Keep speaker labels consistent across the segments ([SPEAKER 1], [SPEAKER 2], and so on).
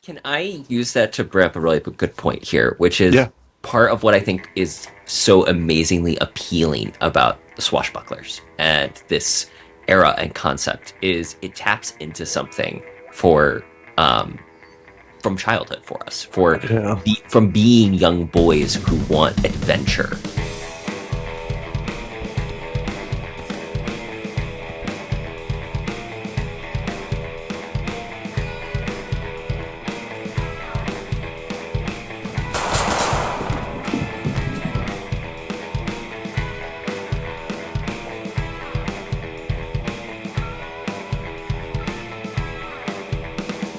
[SPEAKER 1] Can I use that to bring up a really good point here, which is
[SPEAKER 2] Yeah.
[SPEAKER 1] part of what I think is so amazingly appealing about the Swashbucklers and this era and concept is it taps into something for um, from childhood for us,
[SPEAKER 2] Yeah.
[SPEAKER 1] from being young boys who want adventure.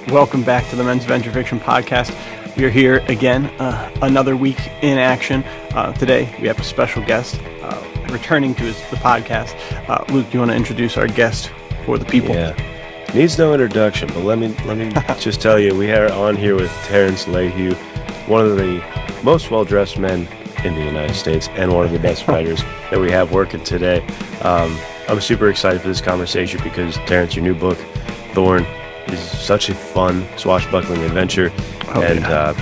[SPEAKER 2] Welcome back to the Men's Venture Fiction Podcast. We are here again, another week in action. Today we have a special guest returning to the podcast. Luke, do you want to introduce our guest for the people?
[SPEAKER 3] Yeah, needs no introduction, but let me just tell you, we are on here with Terrance Layhew, one of the most well-dressed men in the United States and one of the best writers that we have working today. I'm super excited for this conversation because, Terrance, your new book, THORN, is such a fun swashbuckling adventure.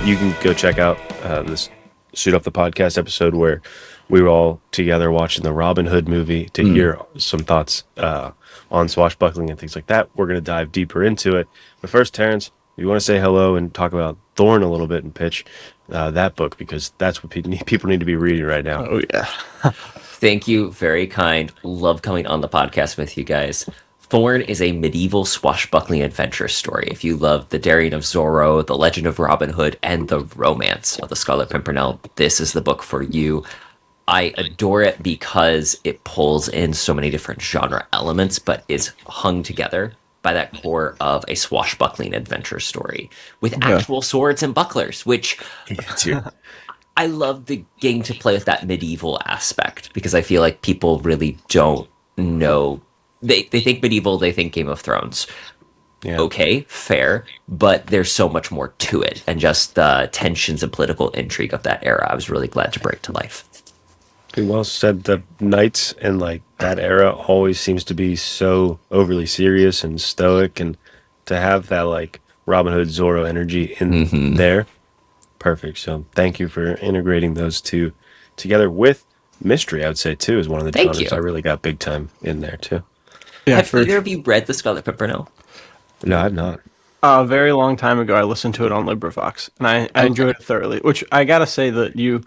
[SPEAKER 3] You can go check out this Shoot Off the Podcast episode where we were all together watching the Robin Hood movie to hear some thoughts on swashbuckling and things like that. We're going to dive deeper into it. But first, Terrance, you want to say hello and talk about THORN a little bit and pitch that book, because that's what people need to be reading right now.
[SPEAKER 2] Oh, yeah.
[SPEAKER 1] Thank you, very kind. Love coming on the podcast with you guys. THORN is a medieval swashbuckling adventure story. If you love the daring of Zorro, the legend of Robin Hood, and the romance of the Scarlet Pimpernel, this is the book for you. I adore it because it pulls in so many different genre elements, but is hung together by that core of a swashbuckling adventure story with actual swords and bucklers, which I love getting to play with that medieval aspect, because I feel like people really don't know. They think medieval, they think Game of Thrones. Yeah. Okay, fair, but there's so much more to it, and just the tensions and political intrigue of that era, I was really glad to bring to life.
[SPEAKER 3] Well said. The knights in like that era always seems to be so overly serious and stoic, and to have that like Robin Hood Zorro energy in there, perfect. So thank you for integrating those two together with mystery. I would say too is one of the genres I really got big time in there too.
[SPEAKER 1] Yeah, have either of you read The Scarlet Pimpernel?
[SPEAKER 3] No, I've not.
[SPEAKER 2] A very long time ago, I listened to it on LibriVox, and I enjoyed it thoroughly, which I got to say that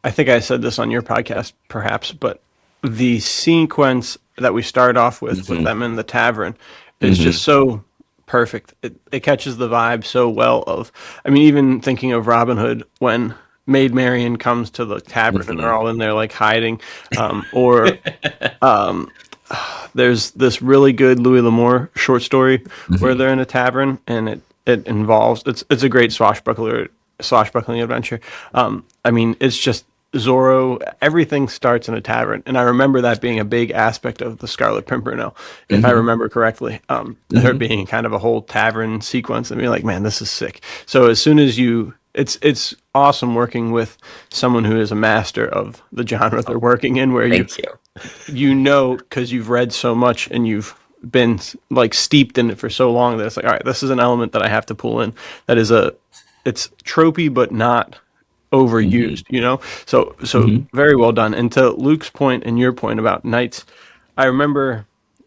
[SPEAKER 2] I think I said this on your podcast, perhaps, but the sequence that we start off with them in the tavern is just so perfect. It catches the vibe so well even thinking of Robin Hood when Maid Marian comes to the tavern and they're all in there like hiding, there's this really good Louis L'Amour short story where they're in a tavern, and it involves it's a great swashbuckling adventure. It's just Zorro. Everything starts in a tavern, and I remember that being a big aspect of the Scarlet Pimpernel, if I remember correctly. There being kind of a whole tavern sequence, and being like, man, this is sick. So as soon as it's awesome working with someone who is a master of the genre they're working in, where you know, because you've read so much and you've been like steeped in it for so long, that it's like, all right, this is an element that I have to pull in. That is it's tropey but not overused, you know. So very well done. And to Luke's point and your point about knights, I remember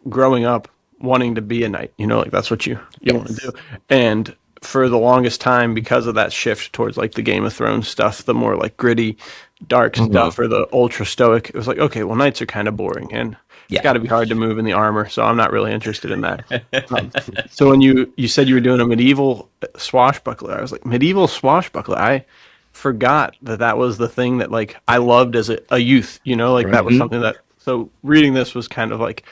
[SPEAKER 2] growing up wanting to be a knight. You know, like that's what you want to do. And for the longest time, because of that shift towards like the Game of Thrones stuff, the more like gritty, dark stuff, or the ultra stoic, it was like, okay, well, knights are kind of boring, and it's got to be hard to move in the armor, so I'm not really interested in that. So when you said you were doing a medieval swashbuckler, I was like, medieval swashbuckler? I forgot that was the thing that like I loved as a youth, you know, like that was something that, so reading this was kind of like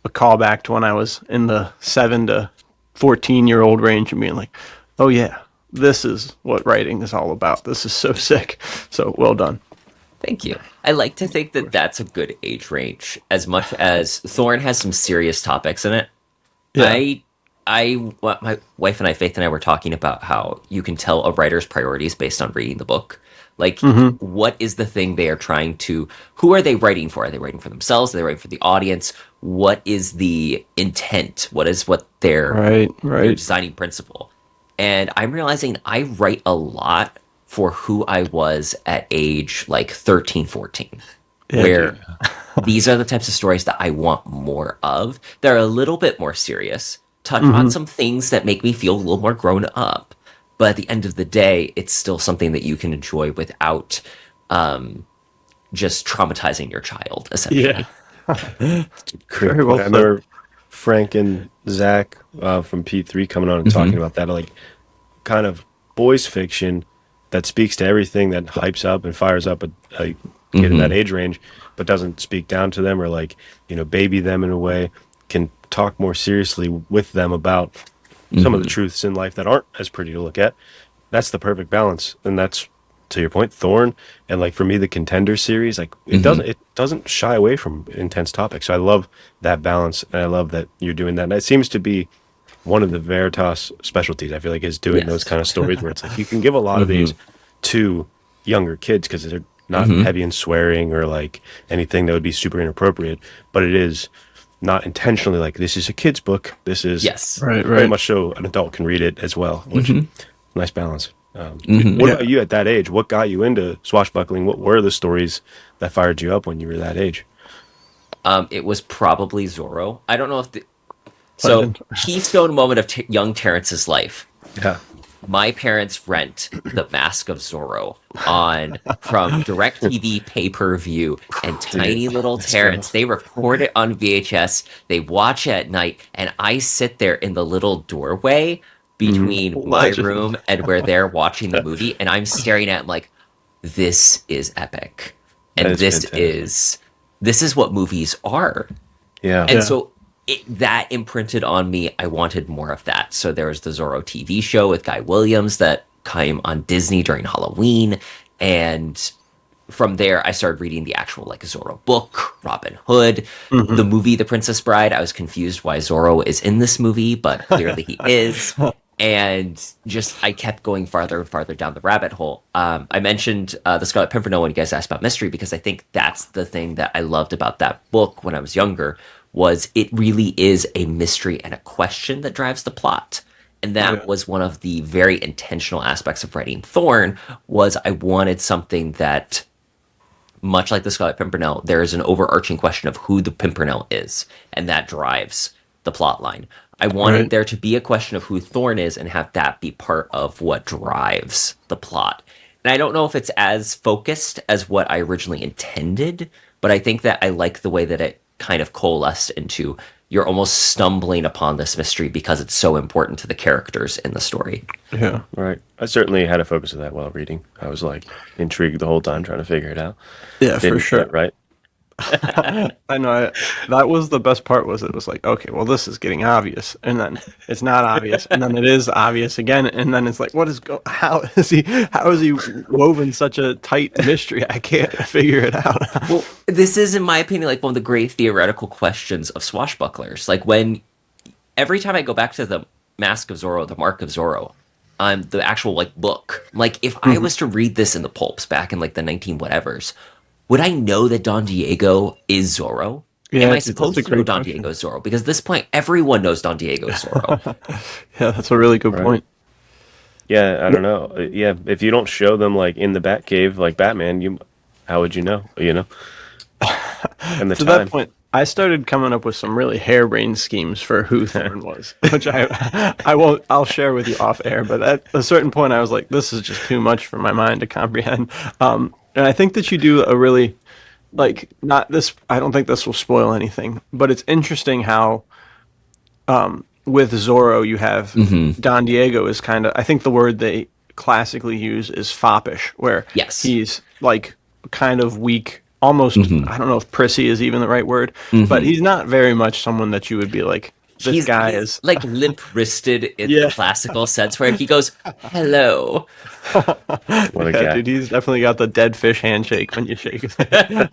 [SPEAKER 2] a callback to when I was in the 7 to 14-year-old range and being like, oh yeah, this is what writing is all about. This is so sick. So well done.
[SPEAKER 1] Thank you. I like to think that that's a good age range, as much as THORN has some serious topics in it. Yeah. My wife and I, Faith and I, were talking about how you can tell a writer's priorities based on reading the book. Like, what is the thing they are trying to, who are they writing for? Are they writing for themselves? Are they writing for the audience? What is the intent? What is their designing principle? And I'm realizing I write a lot for who I was at age like 13, 14,
[SPEAKER 2] Yeah,
[SPEAKER 1] where
[SPEAKER 2] dude.
[SPEAKER 1] these are the types of stories that I want more of. They're a little bit more serious, touch on
[SPEAKER 2] Hmm.
[SPEAKER 1] some things that make me feel a little more grown up. But at the end of the day, it's still something that you can enjoy without just traumatizing your child,
[SPEAKER 2] Yeah.
[SPEAKER 1] essentially.
[SPEAKER 3] Great
[SPEAKER 2] Very well
[SPEAKER 3] point. I
[SPEAKER 2] said.
[SPEAKER 3] remember Frank and Zach from P3 coming on and talking about that, like kind of boys fiction that speaks to everything that hypes up and fires up a kid in that age range, but doesn't speak down to them or like, baby them in a way, can talk more seriously with them about some of the truths in life that aren't as pretty to look at. That's the perfect balance. And that's, to your point, Thorn, and like for me the Contender series, like it doesn't shy away from intense topics. So I love that balance, and I love that you're doing that. And it seems to be one of the Veritas specialties, I feel like, is doing those
[SPEAKER 1] Yes.
[SPEAKER 3] kind of stories where it's like you can give a lot of these to younger kids because they're not heavy in swearing or like anything that would be super inappropriate, but it is not intentionally like this is a kid's book. This is
[SPEAKER 1] Yes.
[SPEAKER 2] Right,
[SPEAKER 3] very
[SPEAKER 2] right.
[SPEAKER 3] much so an adult can read it as well, which nice balance. What
[SPEAKER 2] Yeah.
[SPEAKER 3] about you at that age? What got you into swashbuckling? What were the stories that fired you up when you were that age?
[SPEAKER 1] It was probably Zorro. I don't know if so
[SPEAKER 2] Legend.
[SPEAKER 1] keystone moment of young Terrance's life.
[SPEAKER 3] Yeah.
[SPEAKER 1] My parents rent The Mask of Zorro on from DirecTV pay-per-view, and tiny little
[SPEAKER 3] let's go.
[SPEAKER 1] Terrance, they record it on VHS, they watch it at night, and I sit there in the little doorway between my
[SPEAKER 2] Legend.
[SPEAKER 1] room and where they're watching the movie, and I'm staring at it like, this is epic.
[SPEAKER 3] That
[SPEAKER 1] And
[SPEAKER 3] is
[SPEAKER 1] this
[SPEAKER 3] fantastic.
[SPEAKER 1] is what movies are.
[SPEAKER 3] Yeah.
[SPEAKER 1] And
[SPEAKER 2] Yeah.
[SPEAKER 1] so that imprinted on me. I wanted more of that. So there was the Zorro TV show with Guy Williams that came on Disney during Halloween. And from there, I started reading the actual like Zorro book, Robin Hood, the movie The Princess Bride. I was confused why Zorro is in this movie, but clearly he is. And just I kept going farther and farther down the rabbit hole. I mentioned the Scarlet Pimpernel when you guys asked about mystery because I think that's the thing that I loved about that book when I was younger was it really is a mystery and a question that drives the plot. And that was one of the very intentional aspects of writing Thorn was I wanted something that much like the Scarlet Pimpernel, there is an overarching question of who the Pimpernel is, and that drives the plot line. I wanted
[SPEAKER 2] Right.
[SPEAKER 1] there to be a question of who Thorn is and have that be part of what drives the plot. And I don't know if it's as focused as what I originally intended, but I think that I like the way that it kind of coalesced into you're almost stumbling upon this mystery because it's so important to the characters in the story.
[SPEAKER 2] Yeah.
[SPEAKER 3] Right. I certainly had a focus of that while reading. I was like intrigued the whole time trying to figure it out.
[SPEAKER 2] Yeah, for
[SPEAKER 3] Didn't
[SPEAKER 2] sure.
[SPEAKER 3] get it right.
[SPEAKER 2] I know. That was the best part. Was it was like, okay, well, this is getting obvious, and then it's not obvious, and then it is obvious again, and then it's like, what is how is he woven such a tight mystery? I can't figure it out.
[SPEAKER 1] Well, this is, in my opinion, like one of the great theoretical questions of swashbucklers. Like when every time I go back to the Mask of Zorro, the Mark of Zorro, the actual like book, like if I was to read this in the pulps back in like the 19 whatevers, would I know that Don Diego is Zorro?
[SPEAKER 2] Yeah,
[SPEAKER 1] Am I
[SPEAKER 2] that's
[SPEAKER 1] supposed
[SPEAKER 2] a
[SPEAKER 1] to know
[SPEAKER 2] great
[SPEAKER 1] Don
[SPEAKER 2] question.
[SPEAKER 1] Diego is Zorro? Because at this point, everyone knows Don Diego is Zorro.
[SPEAKER 2] Yeah, that's a really good point.
[SPEAKER 3] Yeah, I don't know. Yeah, if you don't show them like in the Batcave, like Batman, how would you know? And the
[SPEAKER 2] To
[SPEAKER 3] time.
[SPEAKER 2] that point, I started coming up with some really harebrained schemes for who Thorn was, which I'll share with you off air. But at a certain point, I was like, this is just too much for my mind to comprehend. And I think that you do a really, like, not this. I don't think this will spoil anything, but it's interesting how, with Zorro, you have Don Diego is kind of. I think the word they classically use is foppish, where
[SPEAKER 1] Yes.
[SPEAKER 2] he's like kind of weak. Almost, I don't know if prissy is even the right word, but he's not very much someone that you would be like, this guy
[SPEAKER 1] he's
[SPEAKER 2] is.
[SPEAKER 1] like limp-wristed in
[SPEAKER 2] Yeah.
[SPEAKER 1] the classical sense, where he goes, "Hello."
[SPEAKER 3] What a
[SPEAKER 2] Yeah,
[SPEAKER 3] guy.
[SPEAKER 2] dude, he's definitely got the dead fish handshake when you shake his hand.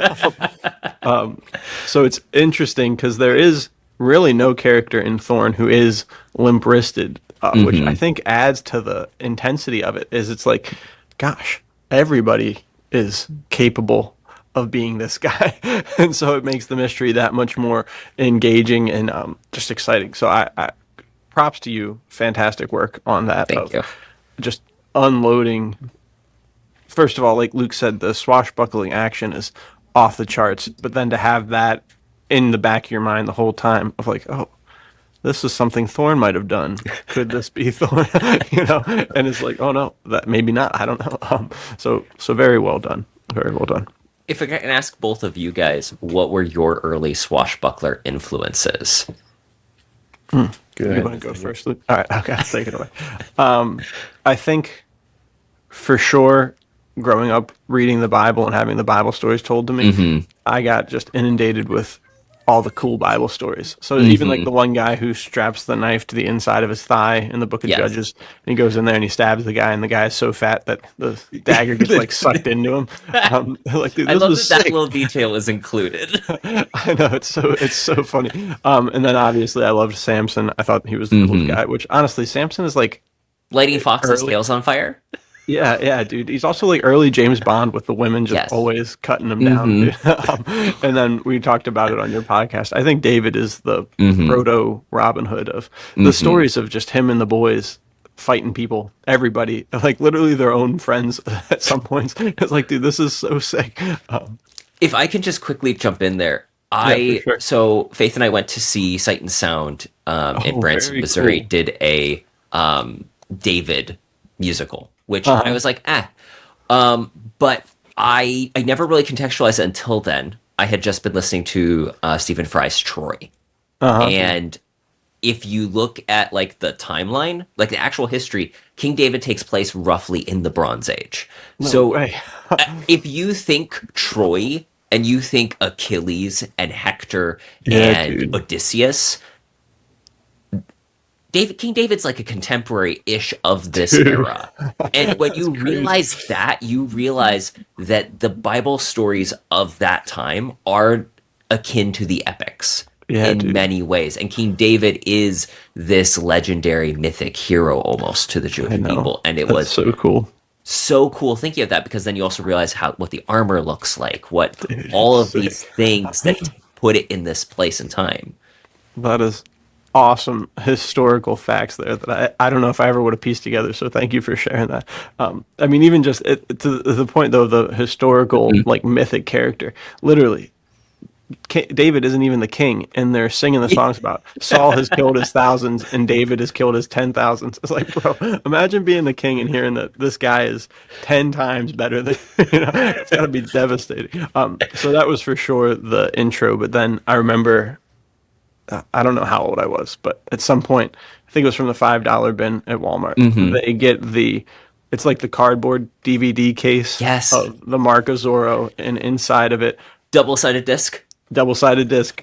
[SPEAKER 2] So it's interesting because there is really no character in Thorn who is limp-wristed, which I think adds to the intensity of it. Is it's like, gosh, everybody is capable of being this guy, and so it makes the mystery that much more engaging and just exciting. So props to you. Fantastic work on that.
[SPEAKER 1] Thank you.
[SPEAKER 2] Just unloading. First of all, like Luke said, the swashbuckling action is off the charts. But then to have that in the back of your mind the whole time of like, oh, this is something Thorn might have done. Could this be Thorn? And it's like, oh no, that maybe not. I don't know. So very well done. Very well done.
[SPEAKER 1] If I can ask both of you guys, what were your early swashbuckler influences?
[SPEAKER 2] You want to go first, Luke? All right, okay, I'll take it away. I think for sure, growing up reading the Bible and having the Bible stories told to me, I got just inundated with all the cool Bible stories. So even like the one guy who straps the knife to the inside of his thigh in the book of Judges, and he goes in there and he stabs the guy, and the guy is so fat that the dagger gets like sucked into him. Like, dude,
[SPEAKER 1] I love that
[SPEAKER 2] sick.
[SPEAKER 1] little detail is included.
[SPEAKER 2] I know, it's so funny. And then obviously I loved Samson. I thought he was the coolest guy, which honestly, Samson is like
[SPEAKER 1] Lighting foxes' tails on fire?
[SPEAKER 2] Yeah, dude. He's also like early James Bond with the women just always cutting him down. Dude. And then we talked about it on your podcast. I think David is the proto Robin Hood of the stories of just him and the boys fighting people, everybody, like literally their own friends at some points. It's like, dude, this is so sick.
[SPEAKER 1] If I can just quickly jump in there.
[SPEAKER 2] Sure.
[SPEAKER 1] So Faith and I went to see Sight and Sound in Branson, Missouri, did a David musical, which I was like, but I never really contextualized it until then. I had just been listening to Stephen Fry's Troy. And if you look at like the timeline, like the actual history, King David takes place roughly in the Bronze Age. If you think Troy and you think Achilles and Hector and Odysseus, King David's like a contemporary-ish of this era. And when you realize that, you realize that the Bible stories of that time are akin to the epics in many ways. And King David is this legendary mythic hero almost to the Jewish people. And it was
[SPEAKER 2] so cool.
[SPEAKER 1] So cool thinking of that, because then you also realize what the armor looks like, all of these things that put it in this place and time.
[SPEAKER 2] That is awesome historical facts there that I don't know if I ever would have pieced together. So thank you for sharing that. I mean, even just to the point though, the historical like mythic character, literally. David isn't even the king, and they're singing the songs about Saul has killed his thousands and David has killed his 10,000s. It's like, bro, imagine being the king and hearing that this guy is 10 times better than, it's got to be devastating. So that was for sure the intro. But then I remember, I don't know how old I was, but at some point, I think it was from the $5 bin at Walmart. They get it's like the cardboard DVD case of the Mark of Zorro, and inside of it,
[SPEAKER 1] double-sided disc,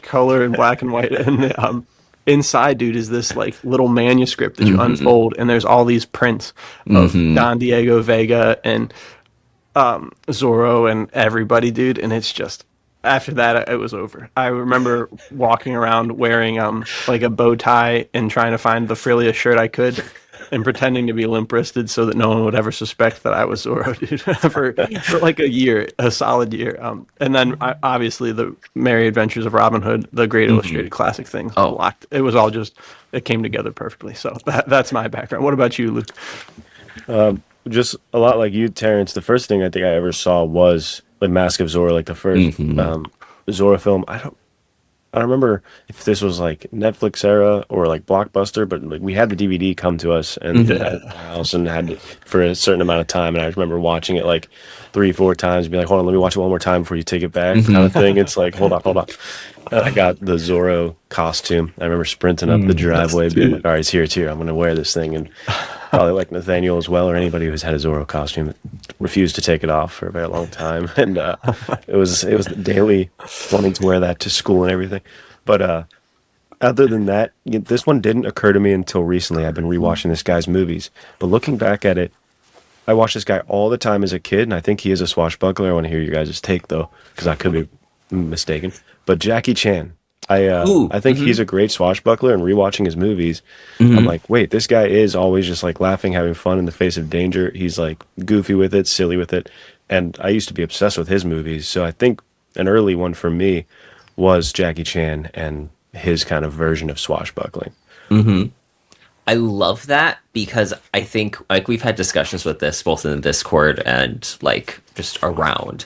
[SPEAKER 2] color and black and white, and inside, dude, is this like little manuscript that you unfold, and there's all these prints of Don Diego Vega and Zorro and everybody, dude, and it's just, after that it was over. I remember walking around wearing like a bow tie and trying to find the frilliest shirt I could and pretending to be limp-wristed so that no one would ever suspect that I was Zorro, dude, for like a solid year. And then obviously the Merry Adventures of Robin Hood, the great illustrated classic things. It was all just, it came together perfectly. So that's my background. What about you, Luke?
[SPEAKER 3] Just a lot like you, Terrance. The first thing I think I ever saw was like Mask of Zorro, like the first Zorro film. I don't remember if this was like Netflix era or like Blockbuster, but like we had the DVD come to us and at the house and had it for a certain amount of time. And I remember watching it like 3-4 times and be like, hold on, let me watch it one more time before you take it back, kind of thing. It's like, hold on. And I got the Zorro costume. I remember sprinting up the driveway, being like, all right, it's here. I'm going to wear this thing. And probably like Nathaniel as well, or anybody who's had a Zorro costume, refused to take it off for a very long time. And it was daily wanting to wear that to school and everything. But other than that, this one didn't occur to me until recently. I've been rewatching this guy's movies. But looking back at it, I watched this guy all the time as a kid, and I think he is a swashbuckler. I want to hear your guys' take, though, because I could be mistaken. But Jackie Chan. I think he's a great swashbuckler, and rewatching his movies, I'm like, wait, this guy is always just like laughing, having fun in the face of danger. He's like goofy with it, silly with it. And I used to be obsessed with his movies. So I think an early one for me was Jackie Chan and his kind of version of swashbuckling.
[SPEAKER 1] I love that because I think like we've had discussions with this both in the Discord and like just around.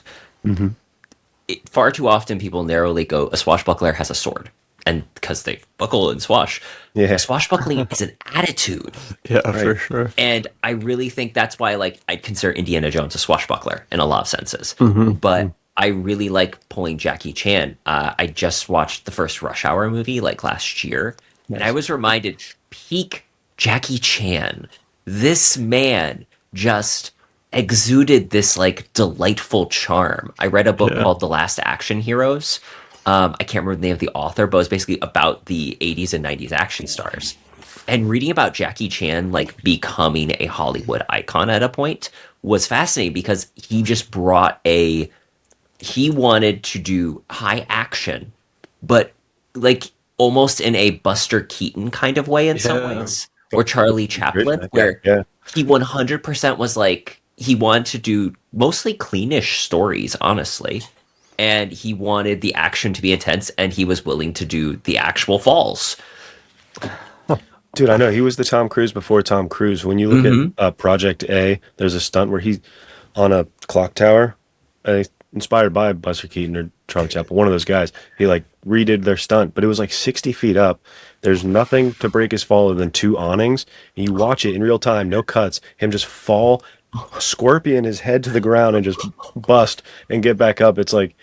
[SPEAKER 1] Far too often people narrowly go, a swashbuckler has a sword. And because they buckle and swash.
[SPEAKER 3] Yeah.
[SPEAKER 1] Swashbuckling is an attitude.
[SPEAKER 2] Yeah, for sure.
[SPEAKER 1] And I really think that's why like I'd consider Indiana Jones a swashbuckler in a lot of senses. But I really like pulling Jackie Chan. I just watched the first Rush Hour movie like last year. And I was reminded, peak Jackie Chan. This man just exuded this like delightful charm. I read a book called The Last Action Heroes. I can't remember the name of the author, but it was basically about the 80s and 90s action stars. And reading about Jackie Chan like becoming a Hollywood icon at a point was fascinating because he just brought he wanted to do high action, but like almost in a Buster Keaton kind of way in some ways, or Charlie Chaplin, where he 100% was like, he wanted to do mostly cleanish stories, honestly. And he wanted the action to be intense, and he was willing to do the actual falls.
[SPEAKER 3] Dude, I know. He was the Tom Cruise before Tom Cruise. When you look at Project A, there's a stunt where he's on a clock tower, inspired by Buster Keaton or Charlie Chaplin, one of those guys. He like redid their stunt, but it was like 60 feet up. There's nothing to break his fall other than 2 awnings. And you watch it in real time, no cuts, him just fall, scorpion his head to the ground and just bust and get back up. It's like,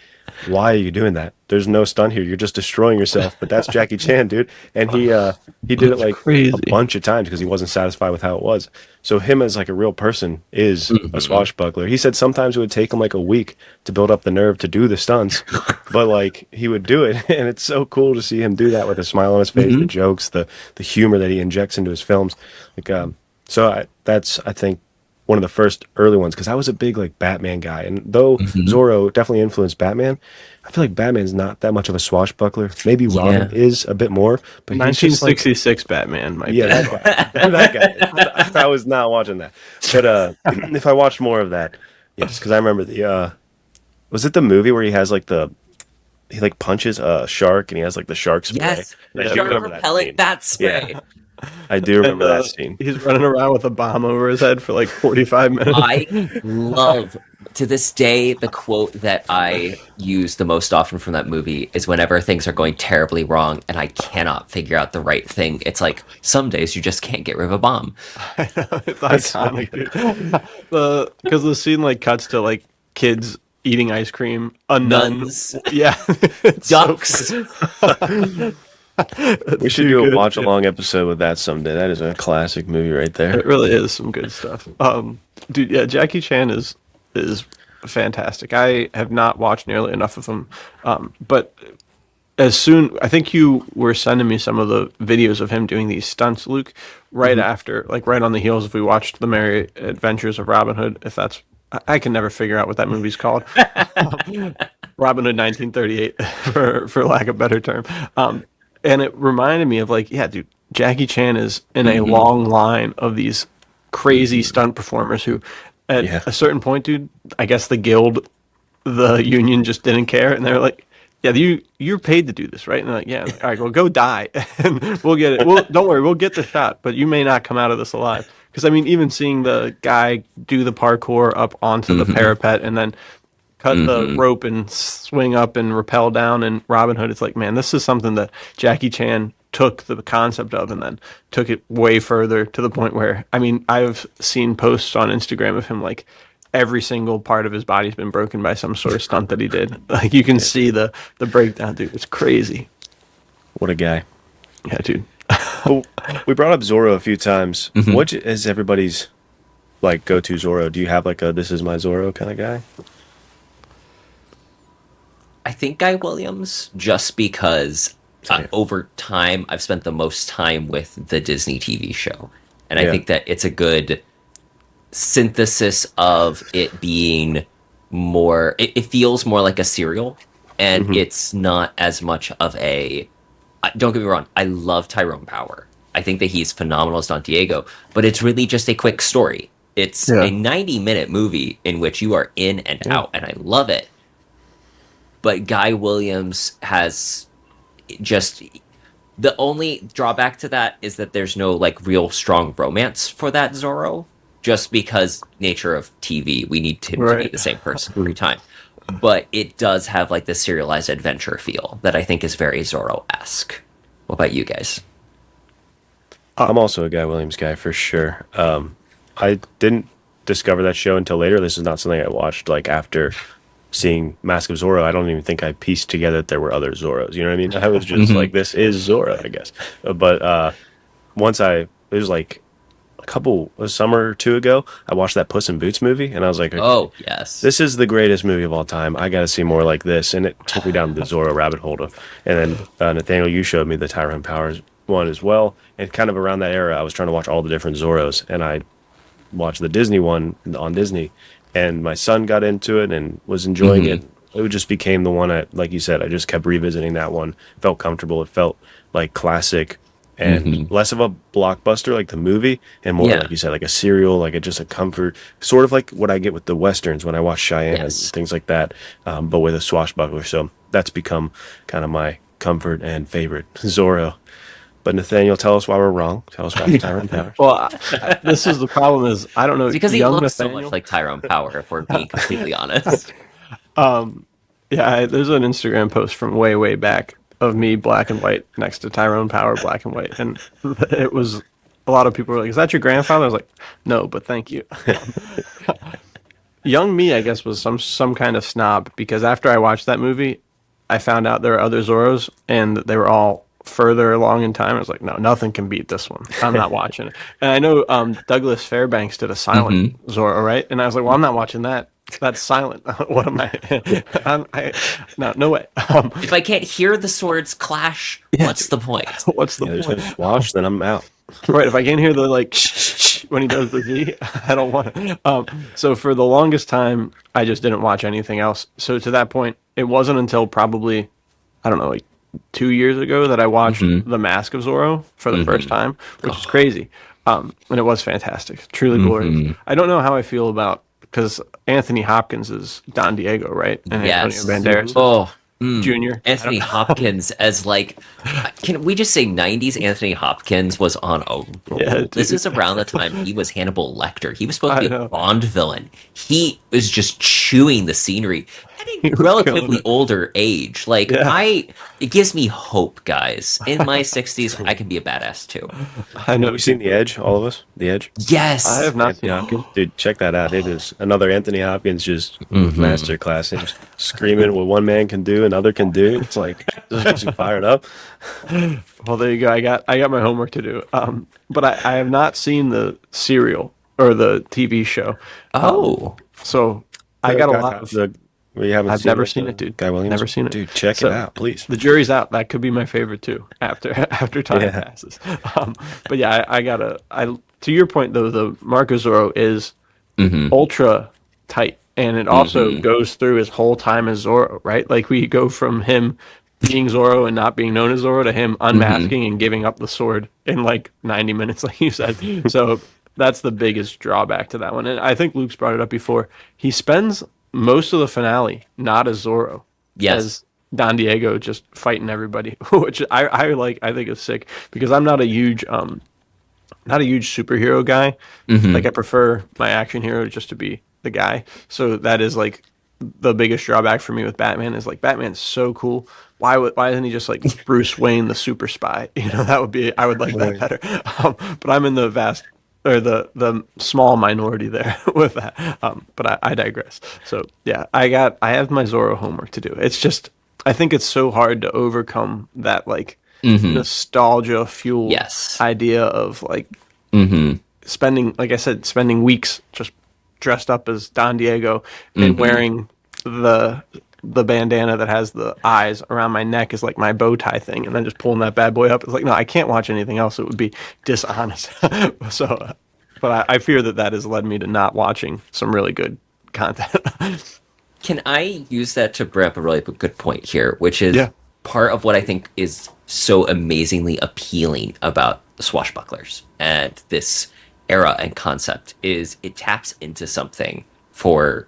[SPEAKER 3] why are you doing that? There's no stunt here. You're just destroying yourself. But that's Jackie Chan, dude. And he did it like a bunch of times because he wasn't satisfied with how it was. So him as like a real person is a swashbuckler. He said sometimes it would take him like a week to build up the nerve to do the stunts, but like he would do it. And it's so cool to see him do that with a smile on his face, the jokes, the humor that he injects into his films. Like, that's, I think, one of the first early ones, because I was a big like Batman guy, and though Zorro definitely influenced Batman, I feel like Batman's not that much of a swashbuckler. Maybe Robin is a bit more, but
[SPEAKER 2] 1966 Batman might be.
[SPEAKER 3] That guy. I was not watching that, but if I watched more of that, yes, because I remember the was it the movie where he has like he like punches a shark and he has like the shark spray?
[SPEAKER 1] Yes, shark repellent bat spray.
[SPEAKER 3] Yeah. I do remember that scene.
[SPEAKER 2] He's running around with a bomb over his head for like 45 minutes.
[SPEAKER 1] I love, to this day, the quote that I use the most often from that movie is whenever things are going terribly wrong and I cannot figure out the right thing. It's like, some days you just can't get rid of a bomb.
[SPEAKER 2] I know, it's iconic, dude. Because the scene like cuts to like kids eating ice cream, nuns. Yeah.
[SPEAKER 1] Ducks.
[SPEAKER 3] We should do a watch-along episode with that someday. That is a classic movie right there.
[SPEAKER 2] It really is some good stuff. Dude, yeah, Jackie Chan is fantastic. I have not watched nearly enough of him, but I think you were sending me some of the videos of him doing these stunts, Luke, right after, like right on the heels if we watched The Merry Adventures of Robin Hood, if that's, I can never figure out what that movie's called. Robin Hood 1938, for lack of a better term. And it reminded me of like, yeah, dude, Jackie Chan is in a long line of these crazy stunt performers who, at a certain point, dude, I guess the union just didn't care. And they were like, yeah, you're paid to do this, right? And they're like, yeah, all right, well, go die. And we'll get it. Don't worry, we'll get the shot, but you may not come out of this alive. Because, I mean, even seeing the guy do the parkour up onto the parapet and then cut the rope and swing up and rappel down in Robin Hood. It's like, man, this is something that Jackie Chan took the concept of and then took it way further to the point where, I mean, I've seen posts on Instagram of him, like, every single part of his body's been broken by some sort of stunt that he did. Like, you can see the breakdown, dude. It's crazy.
[SPEAKER 3] What a guy.
[SPEAKER 2] Yeah, dude.
[SPEAKER 3] Well, we brought up Zorro a few times. What is everybody's, like, go-to Zorro? Do you have, like, a this is my Zorro kind of guy?
[SPEAKER 1] I think Guy Williams, just because over time I've spent the most time with the Disney TV show. And I think that it's a good synthesis of it being more, it feels more like a serial, and it's not as much of a, don't get me wrong, I love Tyrone Power. I think that he's phenomenal as Don Diego, but it's really just a quick story. It's a 90-minute movie in which you are in and out, and I love it. But Guy Williams has just The only drawback to that is that there's no like real strong romance for that Zoro, just because nature of TV, we need him to be
[SPEAKER 2] Right.
[SPEAKER 1] the same person every time. But it does have like the serialized adventure feel that I think is very Zoro-esque. What about you guys?
[SPEAKER 3] I'm also a Guy Williams guy for sure. I didn't discover that show until later. This is not something I watched like after seeing Mask of Zorro. I don't even think I pieced together that there were other Zorros. You know what I mean? I was just like, this is Zorro, I guess. But once it was like a summer or two ago, I watched that Puss in Boots movie, and I was like, okay,
[SPEAKER 1] Oh, yes.
[SPEAKER 3] this is the greatest movie of all time. I got to see more like this. And it took me down the Zorro rabbit hole. And then Nathaniel, you showed me the Tyrone Powers one as well. And kind of around that era, I was trying to watch all the different Zorros, and I watched the Disney one on Disney, and my son got into it and was enjoying it. It just became the one like you said, I just kept revisiting that one. Felt comfortable. It felt like classic and less of a blockbuster like the movie, and more
[SPEAKER 1] Yeah.
[SPEAKER 3] like you said, like a serial, like just a comfort, sort of like what I get with the westerns when I watch Cheyenne and
[SPEAKER 1] Yes.
[SPEAKER 3] things like that, but with a swashbuckler. So that's become kind of my comfort and favorite Zorro. But Nathaniel, tell us why we're wrong. Tell us why it's Tyrone Powers.
[SPEAKER 2] Well, this is the problem is I don't know
[SPEAKER 1] It's because he
[SPEAKER 2] young
[SPEAKER 1] looks so
[SPEAKER 2] Nathaniel-
[SPEAKER 1] much like Tyrone Power, if we're being completely honest.
[SPEAKER 2] Yeah, there's an Instagram post from way back of me black and white next to Tyrone Power black and white, and it was a lot of people were like, "Is that your grandfather?" I was like, "No, but thank you." Young me, I guess, was some kind of snob because after I watched that movie, I found out there are other Zorros and they were all further along in time. I was like, "No, nothing can beat this one. I'm not watching it." And I know Douglas Fairbanks did a silent Zorro, right? And I was like, "Well, I'm not watching that. That's silent. What am I? No way."
[SPEAKER 1] If I can't hear the swords clash, what's the point?
[SPEAKER 2] What's the
[SPEAKER 3] There's
[SPEAKER 2] point?
[SPEAKER 3] no swash, then I'm out.
[SPEAKER 2] Right. If I can't hear the like when he does the Z, I don't want it. So for the longest time, I just didn't watch anything else. So to that point, it wasn't until probably, I don't know, like 2 years ago that I watched The Mask of Zorro for the first time, which is crazy. And it was fantastic, truly glorious. I don't know how I feel about because Anthony Hopkins is Don Diego, right? And
[SPEAKER 1] Yes.
[SPEAKER 2] Antonio Banderas
[SPEAKER 1] Oh,
[SPEAKER 2] Jr.
[SPEAKER 1] Anthony Hopkins as like, can we just say 90s Anthony Hopkins was on a roll.
[SPEAKER 2] Yeah,
[SPEAKER 1] This
[SPEAKER 2] dude.
[SPEAKER 1] is around the time he was Hannibal Lecter. He was supposed to
[SPEAKER 2] I
[SPEAKER 1] be a
[SPEAKER 2] know.
[SPEAKER 1] Bond villain. He was just chewing the scenery at a
[SPEAKER 2] was killing
[SPEAKER 1] relatively
[SPEAKER 2] it.
[SPEAKER 1] older age. Like
[SPEAKER 2] Yeah.
[SPEAKER 1] it gives me hope, guys. In my 60s, I can be a badass too.
[SPEAKER 2] I know.
[SPEAKER 3] Have we seen The Edge, all of us? The Edge?
[SPEAKER 1] Yes.
[SPEAKER 2] I have not seen
[SPEAKER 3] Yeah,
[SPEAKER 2] Hopkins.
[SPEAKER 3] dude, check that out. It is another Anthony Hopkins just masterclass. Him screaming what one man can do, another can do. It's like just fired up.
[SPEAKER 2] Well, there you go. I got my homework to do. But I have not seen the serial or the TV show.
[SPEAKER 1] Oh.
[SPEAKER 2] So I got a lot of.
[SPEAKER 3] We haven't.
[SPEAKER 2] I've never seen it, dude.
[SPEAKER 3] Guy Williams.
[SPEAKER 2] Never seen it.
[SPEAKER 3] Dude, check
[SPEAKER 2] So,
[SPEAKER 3] it out, please.
[SPEAKER 2] The jury's out. That could be my favorite too. After time
[SPEAKER 3] Yeah.
[SPEAKER 2] passes. But yeah, I gotta. To your point though, the Marco Zorro is ultra tight, and it also goes through his whole time as Zorro, right? Like we go from him being Zorro and not being known as Zorro to him unmasking and giving up the sword in like 90 minutes, like you said. So that's the biggest drawback to that one. And I think Luke's brought it up before. He spends most of the finale not as Zorro,
[SPEAKER 1] Yes.
[SPEAKER 2] as Don Diego just fighting everybody, which I like. I think is sick because I'm not a huge superhero guy. Like I prefer my action hero just to be the guy. So that is like the biggest drawback for me with Batman is like Batman's so cool. Why isn't he just like Bruce Wayne, the super spy? You know, that would be I would like that better. But I'm in the vast or the small minority there with that. But I digress. So yeah, I have my Zorro homework to do. It's just I think it's so hard to overcome that like nostalgia fueled
[SPEAKER 1] Yes.
[SPEAKER 2] idea of like spending, like I said, spending weeks just dressed up as Don Diego and wearing the bandana that has the eyes around my neck is like my bow tie thing, and then just pulling that bad boy up. It's like, no, I can't watch anything else. It would be dishonest. So, but I fear that has led me to not watching some really good content.
[SPEAKER 1] Can I use that to bring up a really good point here, which is
[SPEAKER 2] Yeah.
[SPEAKER 1] part of what I think is so amazingly appealing about the Swashbucklers and this era and concept is it taps into something for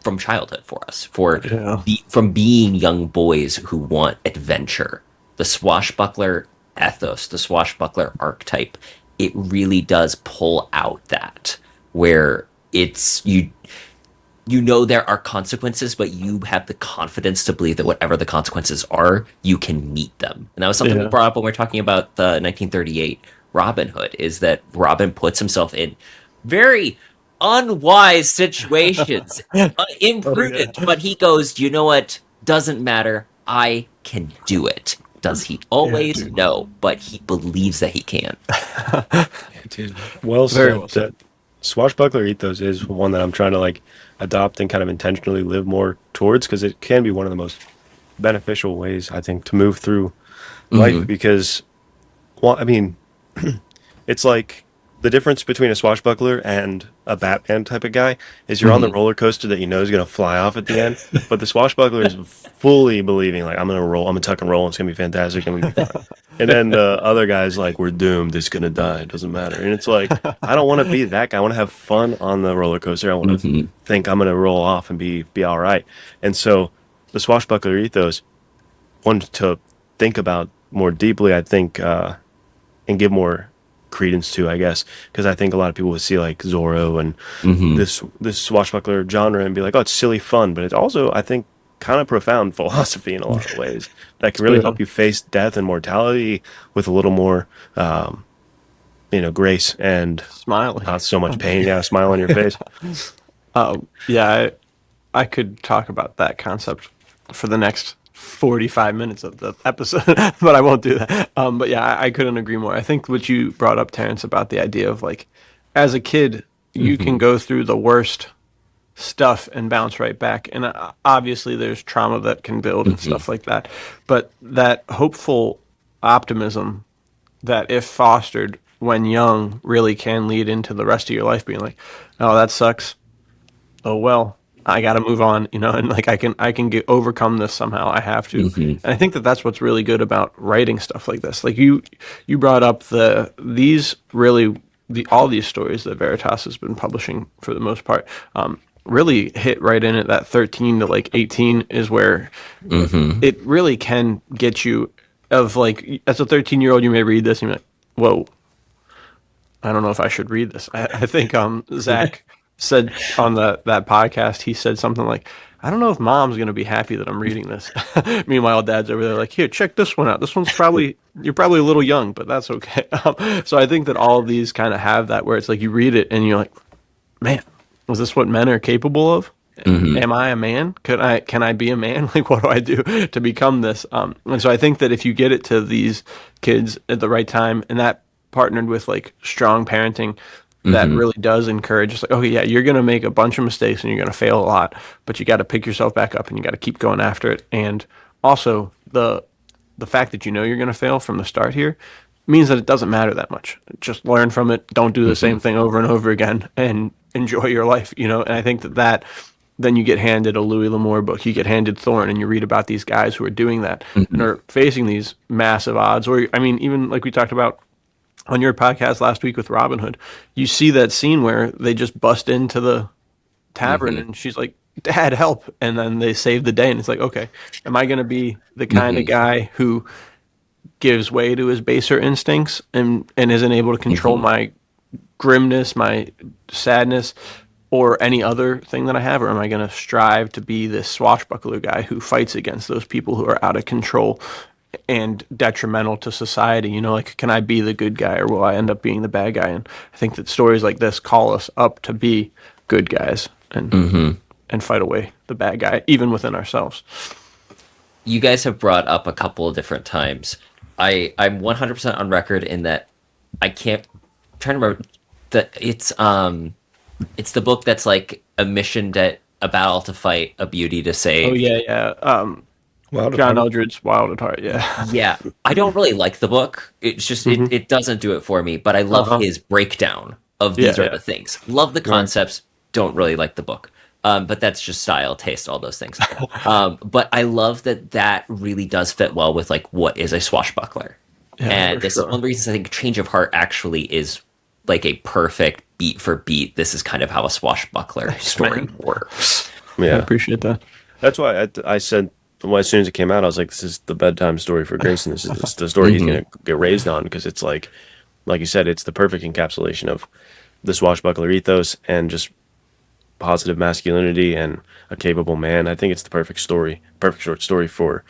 [SPEAKER 1] from childhood for us, for
[SPEAKER 2] Yeah.
[SPEAKER 1] from being young boys who want adventure the swashbuckler ethos, the swashbuckler archetype, it really does pull out that where it's you know there are consequences, but you have the confidence to believe that whatever the consequences are, you can meet them. And that was something we brought up when we are talking about the 1938 Robin Hood, is that Robin puts himself in very unwise situations, imprudent, but he goes, you know what? Doesn't matter. I can do it. Does he always? No, but he believes that he can.
[SPEAKER 3] Dude, well said. Swashbuckler ethos is one that I'm trying to like adopt and kind of intentionally live more towards, because it can be one of the most beneficial ways, I think, to move through life. Because, well, I mean, it's like the difference between a swashbuckler and a Batman type of guy is you're on the roller coaster that you know is going to fly off at the end, but the swashbuckler is fully believing like I'm going to roll, I'm going to tuck and roll, and it's going to be fantastic, and we be fine. And then the other guy's like, we're doomed, it's going to die, it doesn't matter. And it's like, I don't want to be that guy. I want to have fun on the roller coaster. I want to think I'm going to roll off and be all right. And so the swashbuckler ethos, one to think about more deeply, I think, and give more credence to, I guess, because I think a lot of people would see like Zorro and this swashbuckler genre and be like, oh, it's silly fun, but it's also, I think, kind of profound philosophy in a lot of ways that can really help you face death and mortality with a little more grace and
[SPEAKER 2] smiling,
[SPEAKER 3] not so much pain. Smile on your face.
[SPEAKER 2] I could talk about that concept for the next 45 minutes of the episode, but I won't do that. But yeah, I couldn't agree more. I think what you brought up, Terrance, about the idea of like, as a kid, you can go through the worst stuff and bounce right back. And obviously there's trauma that can build and stuff like that. But that hopeful optimism that, if fostered when young, really can lead into the rest of your life being like, oh, that sucks. Oh, well, I got to move on, and like I can overcome this somehow. I have to. And I think that that's what's really good about writing stuff like this. Like you brought up all these stories that Veritas has been publishing for the most part, really hit right in at that 13 to like 18 is where it really can get you. Of like, as a 13-year-old, you may read this and you're like, whoa, I don't know if I should read this. I think Zach said on that podcast, he said something like, I don't know if mom's going to be happy that I'm reading this. Meanwhile, dad's over there like, here, check this one out. This one's you're probably a little young, but that's okay. So I think that all of these kind of have that, where it's like you read it and you're like, man, is this what men are capable of? Am I a man? Can I be a man? Like, what do I do to become this? And so I think that if you get it to these kids at the right time, and that partnered with like strong parenting, that really does encourage, it's like, okay, yeah, you're going to make a bunch of mistakes and you're going to fail a lot, but you got to pick yourself back up and you got to keep going after it. And also the fact that you're going to fail from the start here means that it doesn't matter that much. Just learn from it. Don't do the same thing over and over again, and enjoy your life, And I think that then you get handed a Louis L'Amour book, you get handed Thorn, and you read about these guys who are doing that and are facing these massive odds. Or, I mean, even like we talked about on your podcast last week with Robin Hood, you see that scene where they just bust into the tavern and she's like, Dad, help. And then they save the day. And it's like, okay, am I going to be the kind of guy who gives way to his baser instincts and isn't able to control my grimness, my sadness, or any other thing that I have? Or am I going to strive to be this swashbuckler guy who fights against those people who are out of control and detrimental to society? Like, can I be the good guy, or will I end up being the bad guy? And I think that stories like this call us up to be good guys and fight away the bad guy, even within ourselves.
[SPEAKER 1] You guys have brought up a couple of different times. I'm 100% on record in that I'm trying to remember that it's the book that's like a mission a battle to fight, a beauty to save.
[SPEAKER 2] Oh yeah. John Eldred's Wild at Heart, yeah.
[SPEAKER 1] Yeah, I don't really like the book. It's just, it doesn't do it for me, but I love his breakdown of these are the things. Love the concepts, don't really like the book. But that's just style, taste, all those things. But I love that really does fit well with like what is a swashbuckler. Yeah, and this is one of the reasons I think Change of Heart actually is like a perfect beat for beat. This is kind of how a swashbuckler story works.
[SPEAKER 2] Yeah, I appreciate that.
[SPEAKER 3] That's why I said well, as soon as it came out, I was like, this is the bedtime story for Grayson. This is the story he's going to get raised on, because it's like you said, it's the perfect encapsulation of the swashbuckler ethos and just positive masculinity and a capable man. I think it's the perfect story, perfect short story for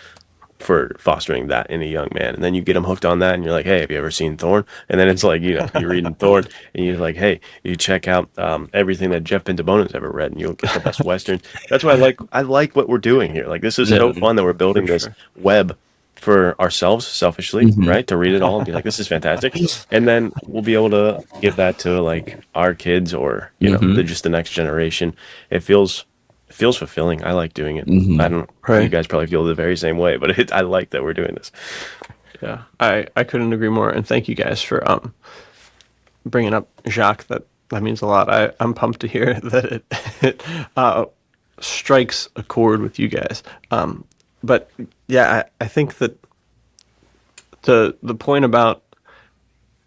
[SPEAKER 3] fostering that in a young man. And then you get him hooked on that, and you're like, hey, have you ever seen Thorn? And then it's like, you know, you're reading Thorn, and you're like, hey, you check out everything that Jeff Pintabona's ever read, and you'll get the best Western. That's why I like what we're doing here. Like, this is so fun that we're building this web for ourselves selfishly, right? To read it all and be like, this is fantastic. And then we'll be able to give that to like our kids, or, you know, just the next generation. It feels fulfilling. I like doing it. I don't.
[SPEAKER 2] Right.
[SPEAKER 3] You guys probably feel the very same way, but I like that we're doing this.
[SPEAKER 2] Yeah, I couldn't agree more. And thank you guys for bringing up Jacques. That means a lot. I'm pumped to hear that it strikes a chord with you guys. But yeah, I think that the point about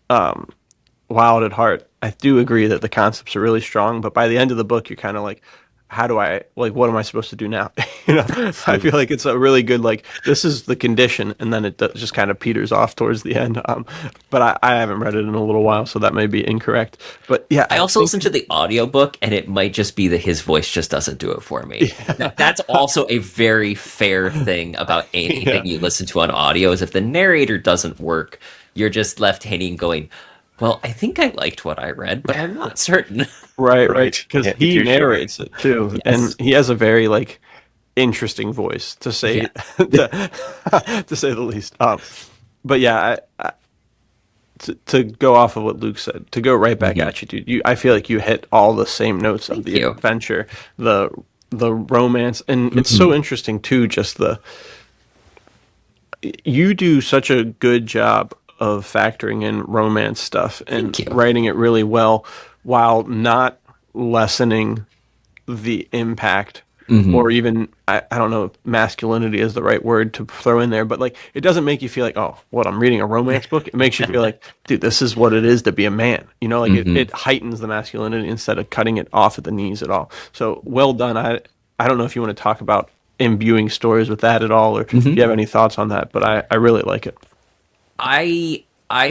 [SPEAKER 2] Wild at Heart, I do agree that the concepts are really strong. But by the end of the book, you're kind of like, how do I, like, what am I supposed to do now? You know, I feel like it's a really good, like, this is the condition, and then it just kind of peters off towards the end. But I haven't read it in a little while, so that may be incorrect. But yeah,
[SPEAKER 1] I also listened to the audiobook, and it might just be that his voice just doesn't do it for me. Yeah. That's also a very fair thing about anything you listen to on audio, is if the narrator doesn't work, you're just left hanging going, well, I think I liked what I read, but I'm not certain.
[SPEAKER 2] Right. Because he narrates it too,
[SPEAKER 1] Yes.
[SPEAKER 2] and he has a very like interesting voice to say to say the least. But yeah, to go off of what Luke said, to go right back at you, dude. I feel like you hit all the same notes of the adventure, the romance, and it's so interesting too. Just you do such a good job of factoring in romance stuff and writing it really well, while not lessening the impact or even, I don't know if masculinity is the right word to throw in there, but like, it doesn't make you feel like, oh, what, I'm reading a romance book? It makes you feel like, dude, this is what it is to be a man. You know, like it heightens the masculinity instead of cutting it off at the knees at all. So well done. I don't know if you want to talk about imbuing stories with that at all, or if you have any thoughts on that, but I really like it.
[SPEAKER 1] I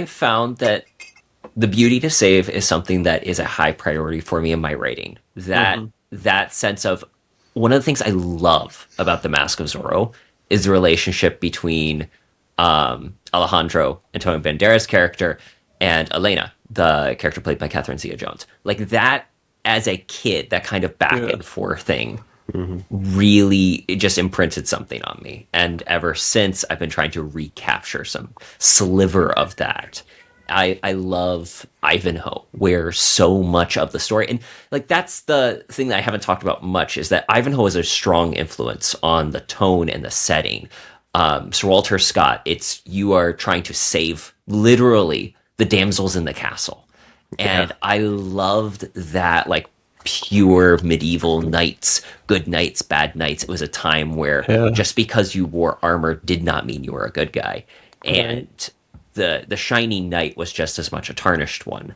[SPEAKER 1] found that the beauty to save is something that is a high priority for me in my writing. That sense of, one of the things I love about the Mask of Zorro is the relationship between Alejandro, Antonio Banderas' character, and Elena, the character played by Catherine Zeta-Jones. Like that, as a kid, that kind of back and forth thing really, it just imprinted something on me. And ever since, I've been trying to recapture some sliver of that. I love Ivanhoe, where so much of the story, and like that's the thing that I haven't talked about much, is that Ivanhoe is a strong influence on the tone and the setting. Sir Walter Scott, you are trying to save literally the damsels in the castle. And I loved that, like, pure medieval knights, good knights, bad knights. It was a time where just because you wore armor did not mean you were a good guy. And the shining knight was just as much a tarnished one.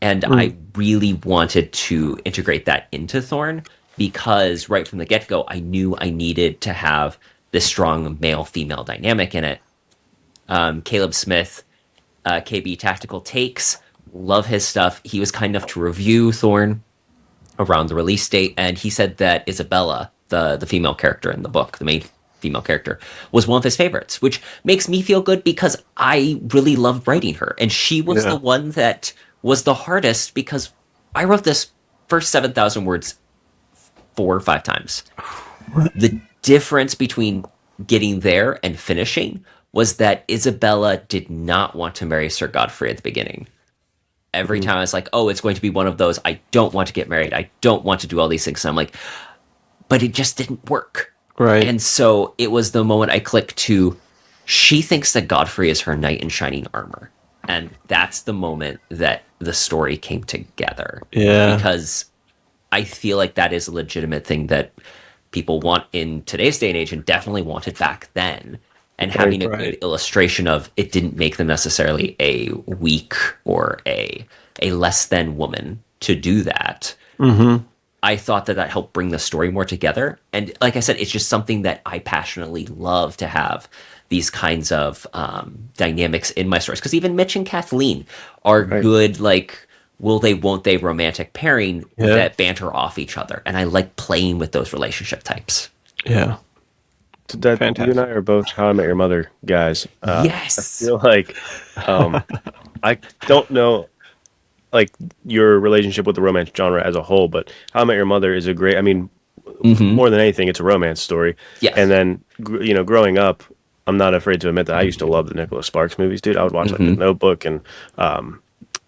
[SPEAKER 1] And I really wanted to integrate that into Thorn, because right from the get-go, I knew I needed to have this strong male-female dynamic in it. Caleb Smith, KB Tactical Takes, love his stuff. He was kind enough to review Thorn around the release date, and he said that Isabella, the female character in the book, the main female character, was one of his favorites, which makes me feel good because I really loved writing her. And she was the one that was the hardest, because I wrote this first 7,000 words 4 or 5 times. The difference between getting there and finishing was that Isabella did not want to marry Sir Godfrey at the beginning. Every time I was like, oh, it's going to be one of those, I don't want to get married, I don't want to do all these things. And I'm like, but it just didn't work.
[SPEAKER 2] Right.
[SPEAKER 1] And so it was the moment I clicked to, she thinks that Godfrey is her knight in shining armor. And that's the moment that the story came together.
[SPEAKER 2] Yeah.
[SPEAKER 1] Because I feel like that is a legitimate thing that people want in today's day and age, and definitely wanted back then. And having a good illustration of it didn't make them necessarily a weak or a less than woman to do that. I thought that helped bring the story more together. And like I said, it's just something that I passionately love to have these kinds of dynamics in my stories. Because even Mitch and Kathleen are good, like, will they, won't they romantic pairing that banter off each other. And I like playing with those relationship types.
[SPEAKER 2] Yeah.
[SPEAKER 3] So that, you and I are both How I Met Your Mother guys.
[SPEAKER 1] Yes.
[SPEAKER 3] I feel like I don't know like your relationship with the romance genre as a whole, but How I Met Your Mother is a great. I mean, more than anything, it's a romance story.
[SPEAKER 1] Yes.
[SPEAKER 3] And then growing up, I'm not afraid to admit that I used to love the Nicholas Sparks movies, dude. I would watch like The Notebook and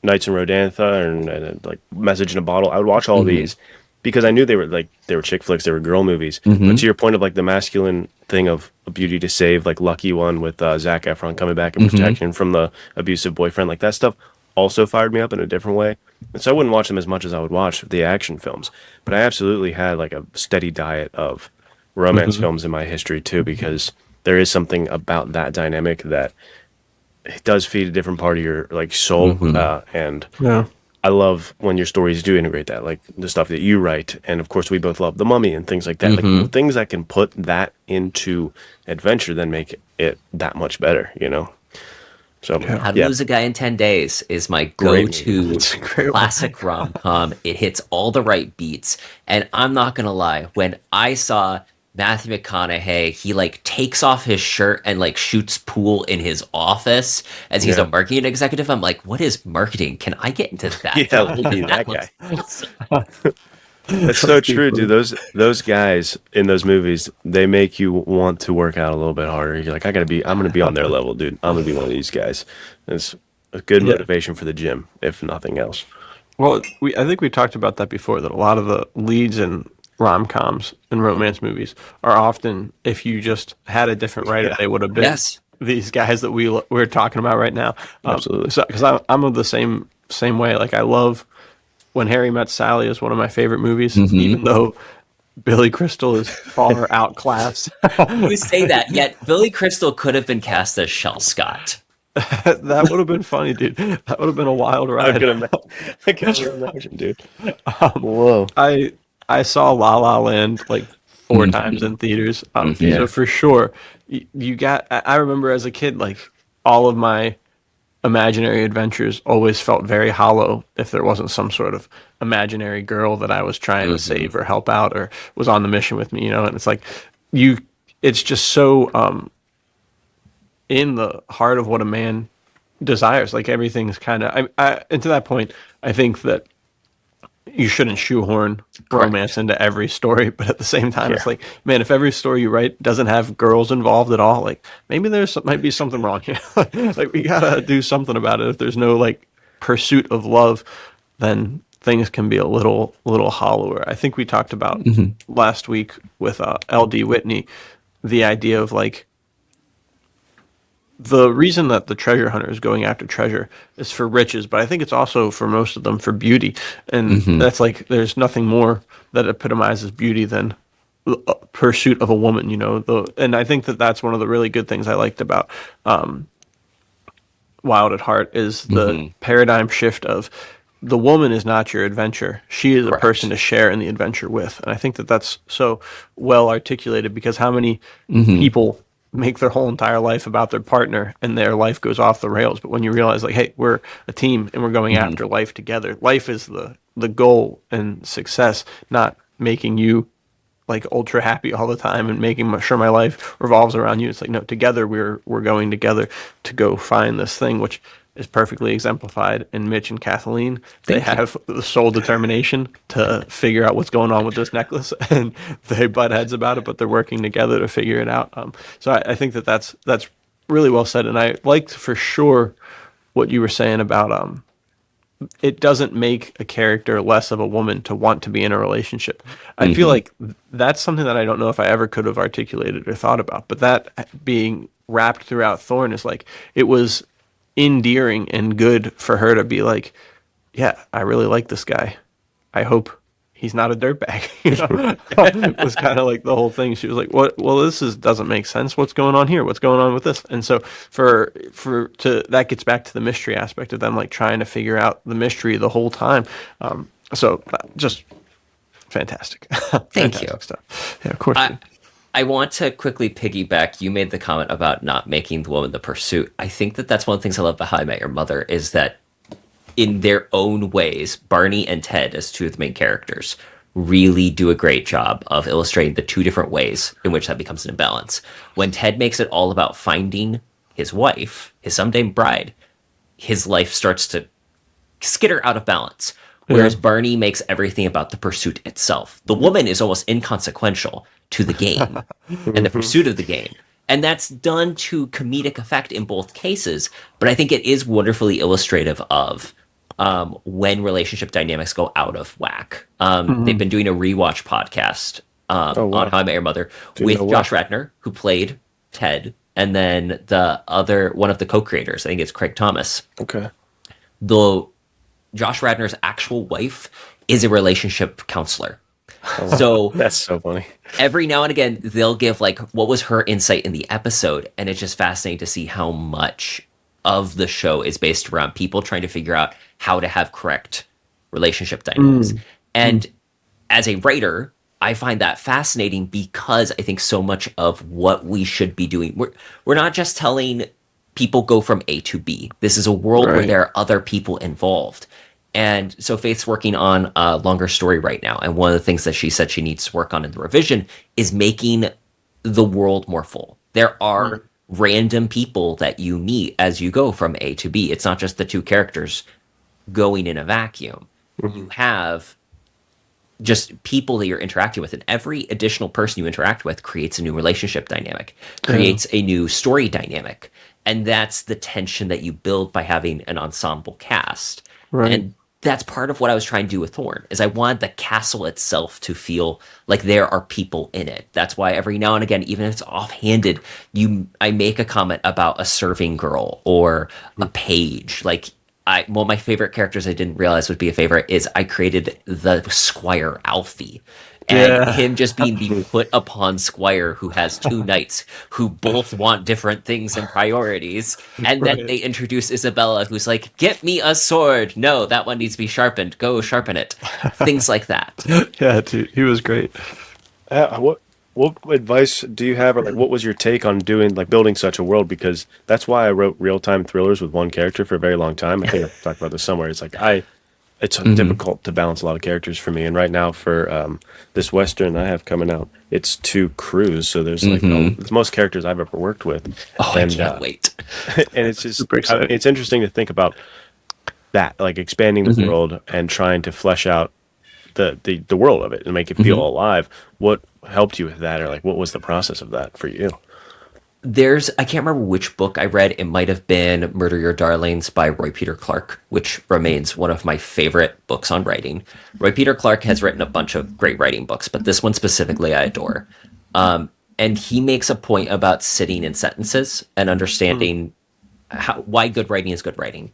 [SPEAKER 3] Nights in Rodantha and like Message in a Bottle. I would watch all these because I knew they were chick flicks, they were girl movies. But to your point of like the masculine thing of A Beauty to Save, like Lucky One with Zac Efron coming back and protection from the abusive boyfriend, like that stuff also fired me up in a different way. And so I wouldn't watch them as much as I would watch the action films. But I absolutely had like a steady diet of romance films in my history too, because there is something about that dynamic that it does feed a different part of your like soul. And I love when your stories do integrate that, like the stuff that you write. And of course we both love The Mummy and things like that. Like things that can put that into adventure then make it that much better, you know? So
[SPEAKER 1] How to Lose a Guy in 10 Days is my go-to classic rom-com. It hits all the right beats. And I'm not going to lie, when I saw Matthew McConaughey, he like takes off his shirt and like shoots pool in his office as he's a marketing executive, I'm like, what is marketing? Can I get into that?
[SPEAKER 3] That guy. That's so true, dude. Those guys in those movies, they make you want to work out a little bit harder. You're like, I'm gonna be on their level, dude. I'm gonna be one of these guys. It's a good motivation for the gym, if nothing else.
[SPEAKER 2] Well, I think we talked about that before, that a lot of the leads in rom-coms and romance movies are often, if you just had a different writer, they would have been these guys that we're talking about right now.
[SPEAKER 3] Absolutely.
[SPEAKER 2] Because I'm of the same way. Like I love When Harry Met Sally is one of my favorite movies, even though Billy Crystal is far outclassed.
[SPEAKER 1] You say that, yet Billy Crystal could have been cast as Shel Scott.
[SPEAKER 2] That would have been funny, dude. That would have been a wild ride.
[SPEAKER 3] I can imagine, dude. Whoa.
[SPEAKER 2] I saw La La Land like 4 times in theaters. So for sure, you got. I remember as a kid, like all of my imaginary adventures always felt very hollow if there wasn't some sort of imaginary girl that I was trying to save or help out or was on the mission with me, you know. And it's like it's just so in the heart of what a man desires. Like everything's kind of and to that point, I think that you shouldn't shoehorn romance into every story, but at the same time, it's like, man, if every story you write doesn't have girls involved at all, like maybe might be something wrong here. Like we gotta do something about it. If there's no like pursuit of love, then things can be a little hollower. I think we talked about last week with L.D. Whitney, the idea of like, the reason that the treasure hunter is going after treasure is for riches, but I think it's also for most of them for beauty. And that's like, there's nothing more that epitomizes beauty than pursuit of a woman, you know. And I think that that's one of the really good things I liked about Wild at Heart is the paradigm shift of the woman is not your adventure. She is a person to share in the adventure with. And I think that that's so well articulated, because how many people make their whole entire life about their partner and their life goes off the rails. But when you realize like, hey, we're a team and we're going after life together. Life is the goal and success, not making you like ultra happy all the time and making sure my life revolves around you. It's like, no, together we're going together to go find this thing, which is perfectly exemplified in Mitch and Kathleen. They have the sole determination to figure out what's going on with this necklace, and they butt heads about it, but they're working together to figure it out. So I think that that's really well said, and I liked for sure what you were saying about it doesn't make a character less of a woman to want to be in a relationship. I feel like that's something that I don't know if I ever could have articulated or thought about, but that being wrapped throughout Thorn is like, it was endearing and good for her to be like, yeah, I really like this guy. I hope he's not a dirtbag. You know, it was kind of like the whole thing. She was like, "What? Well, doesn't make sense. What's going on here? What's going on with this?" And so that gets back to the mystery aspect of them like trying to figure out the mystery the whole time. So just fantastic.
[SPEAKER 1] Thank you.
[SPEAKER 2] Fantastic stuff. Yeah, of course.
[SPEAKER 1] I want to quickly piggyback. You made the comment about not making the woman the pursuit. I think that that's one of the things I love about How I Met Your Mother is that in their own ways, Barney and Ted, as two of the main characters, really do a great job of illustrating the two different ways in which that becomes an imbalance. When Ted makes it all about finding his wife, his someday bride, his life starts to skitter out of balance. Whereas Barney makes everything about the pursuit itself. The woman is almost inconsequential to the game and the pursuit of the game. And that's done to comedic effect in both cases. But I think it is wonderfully illustrative of when relationship dynamics go out of whack. They've been doing a rewatch podcast on How I Met Your Mother with Josh Radnor, who played Ted, and then the other one of the co-creators, I think it's Craig Thomas.
[SPEAKER 3] Okay.
[SPEAKER 1] Josh Radnor's actual wife is a relationship counselor. So
[SPEAKER 3] that's so funny.
[SPEAKER 1] Every now and again, they'll give like, what was her insight in the episode? And it's just fascinating to see how much of the show is based around people trying to figure out how to have correct relationship dynamics. And as a writer, I find that fascinating because I think so much of what we should be doing, we're not just telling people go from A to B. This is a world where there are other people involved. And so Faith's working on a longer story right now. And one of the things that she said she needs to work on in the revision is making the world more full. There are random people that you meet as you go from A to B. It's not just the two characters going in a vacuum. You have just people that you're interacting with, and every additional person you interact with creates a new relationship dynamic, creates a new story dynamic. And that's the tension that you build by having an ensemble cast. And that's part of what I was trying to do with Thorn, is I wanted the castle itself to feel like there are people in it. That's why every now and again, even if it's offhanded, I make a comment about a serving girl or a page. Like, one of my favorite characters I didn't realize would be a favorite is I created the Squire Alfie. And him just being the put upon squire who has two knights who both want different things and priorities. And then they introduce Isabella, who's like, get me a sword. No, that one needs to be sharpened. Go sharpen it. Things like that.
[SPEAKER 2] Yeah, dude, he was great.
[SPEAKER 3] What advice do you have, or like, what was your take on building such a world? Because that's why I wrote real-time thrillers with one character for a very long time. I think I've talked about this somewhere. It's like it's difficult to balance a lot of characters for me. And right now for this Western I have coming out, it's 2 crews. So there's like it's most characters I've ever worked with.
[SPEAKER 1] Oh, and, I can't wait.
[SPEAKER 3] And it's just, it's interesting to think about that, like expanding the world and trying to flesh out the world of it and make it feel alive. What helped you with that? Or like, what was the process of that for you?
[SPEAKER 1] I can't remember which book I read. It might have been Murder Your Darlings by Roy Peter Clarke, which remains one of my favorite books on writing. Roy Peter Clarke has written a bunch of great writing books, but this one specifically I adore. And he makes a point about sitting in sentences and understanding why good writing is good writing.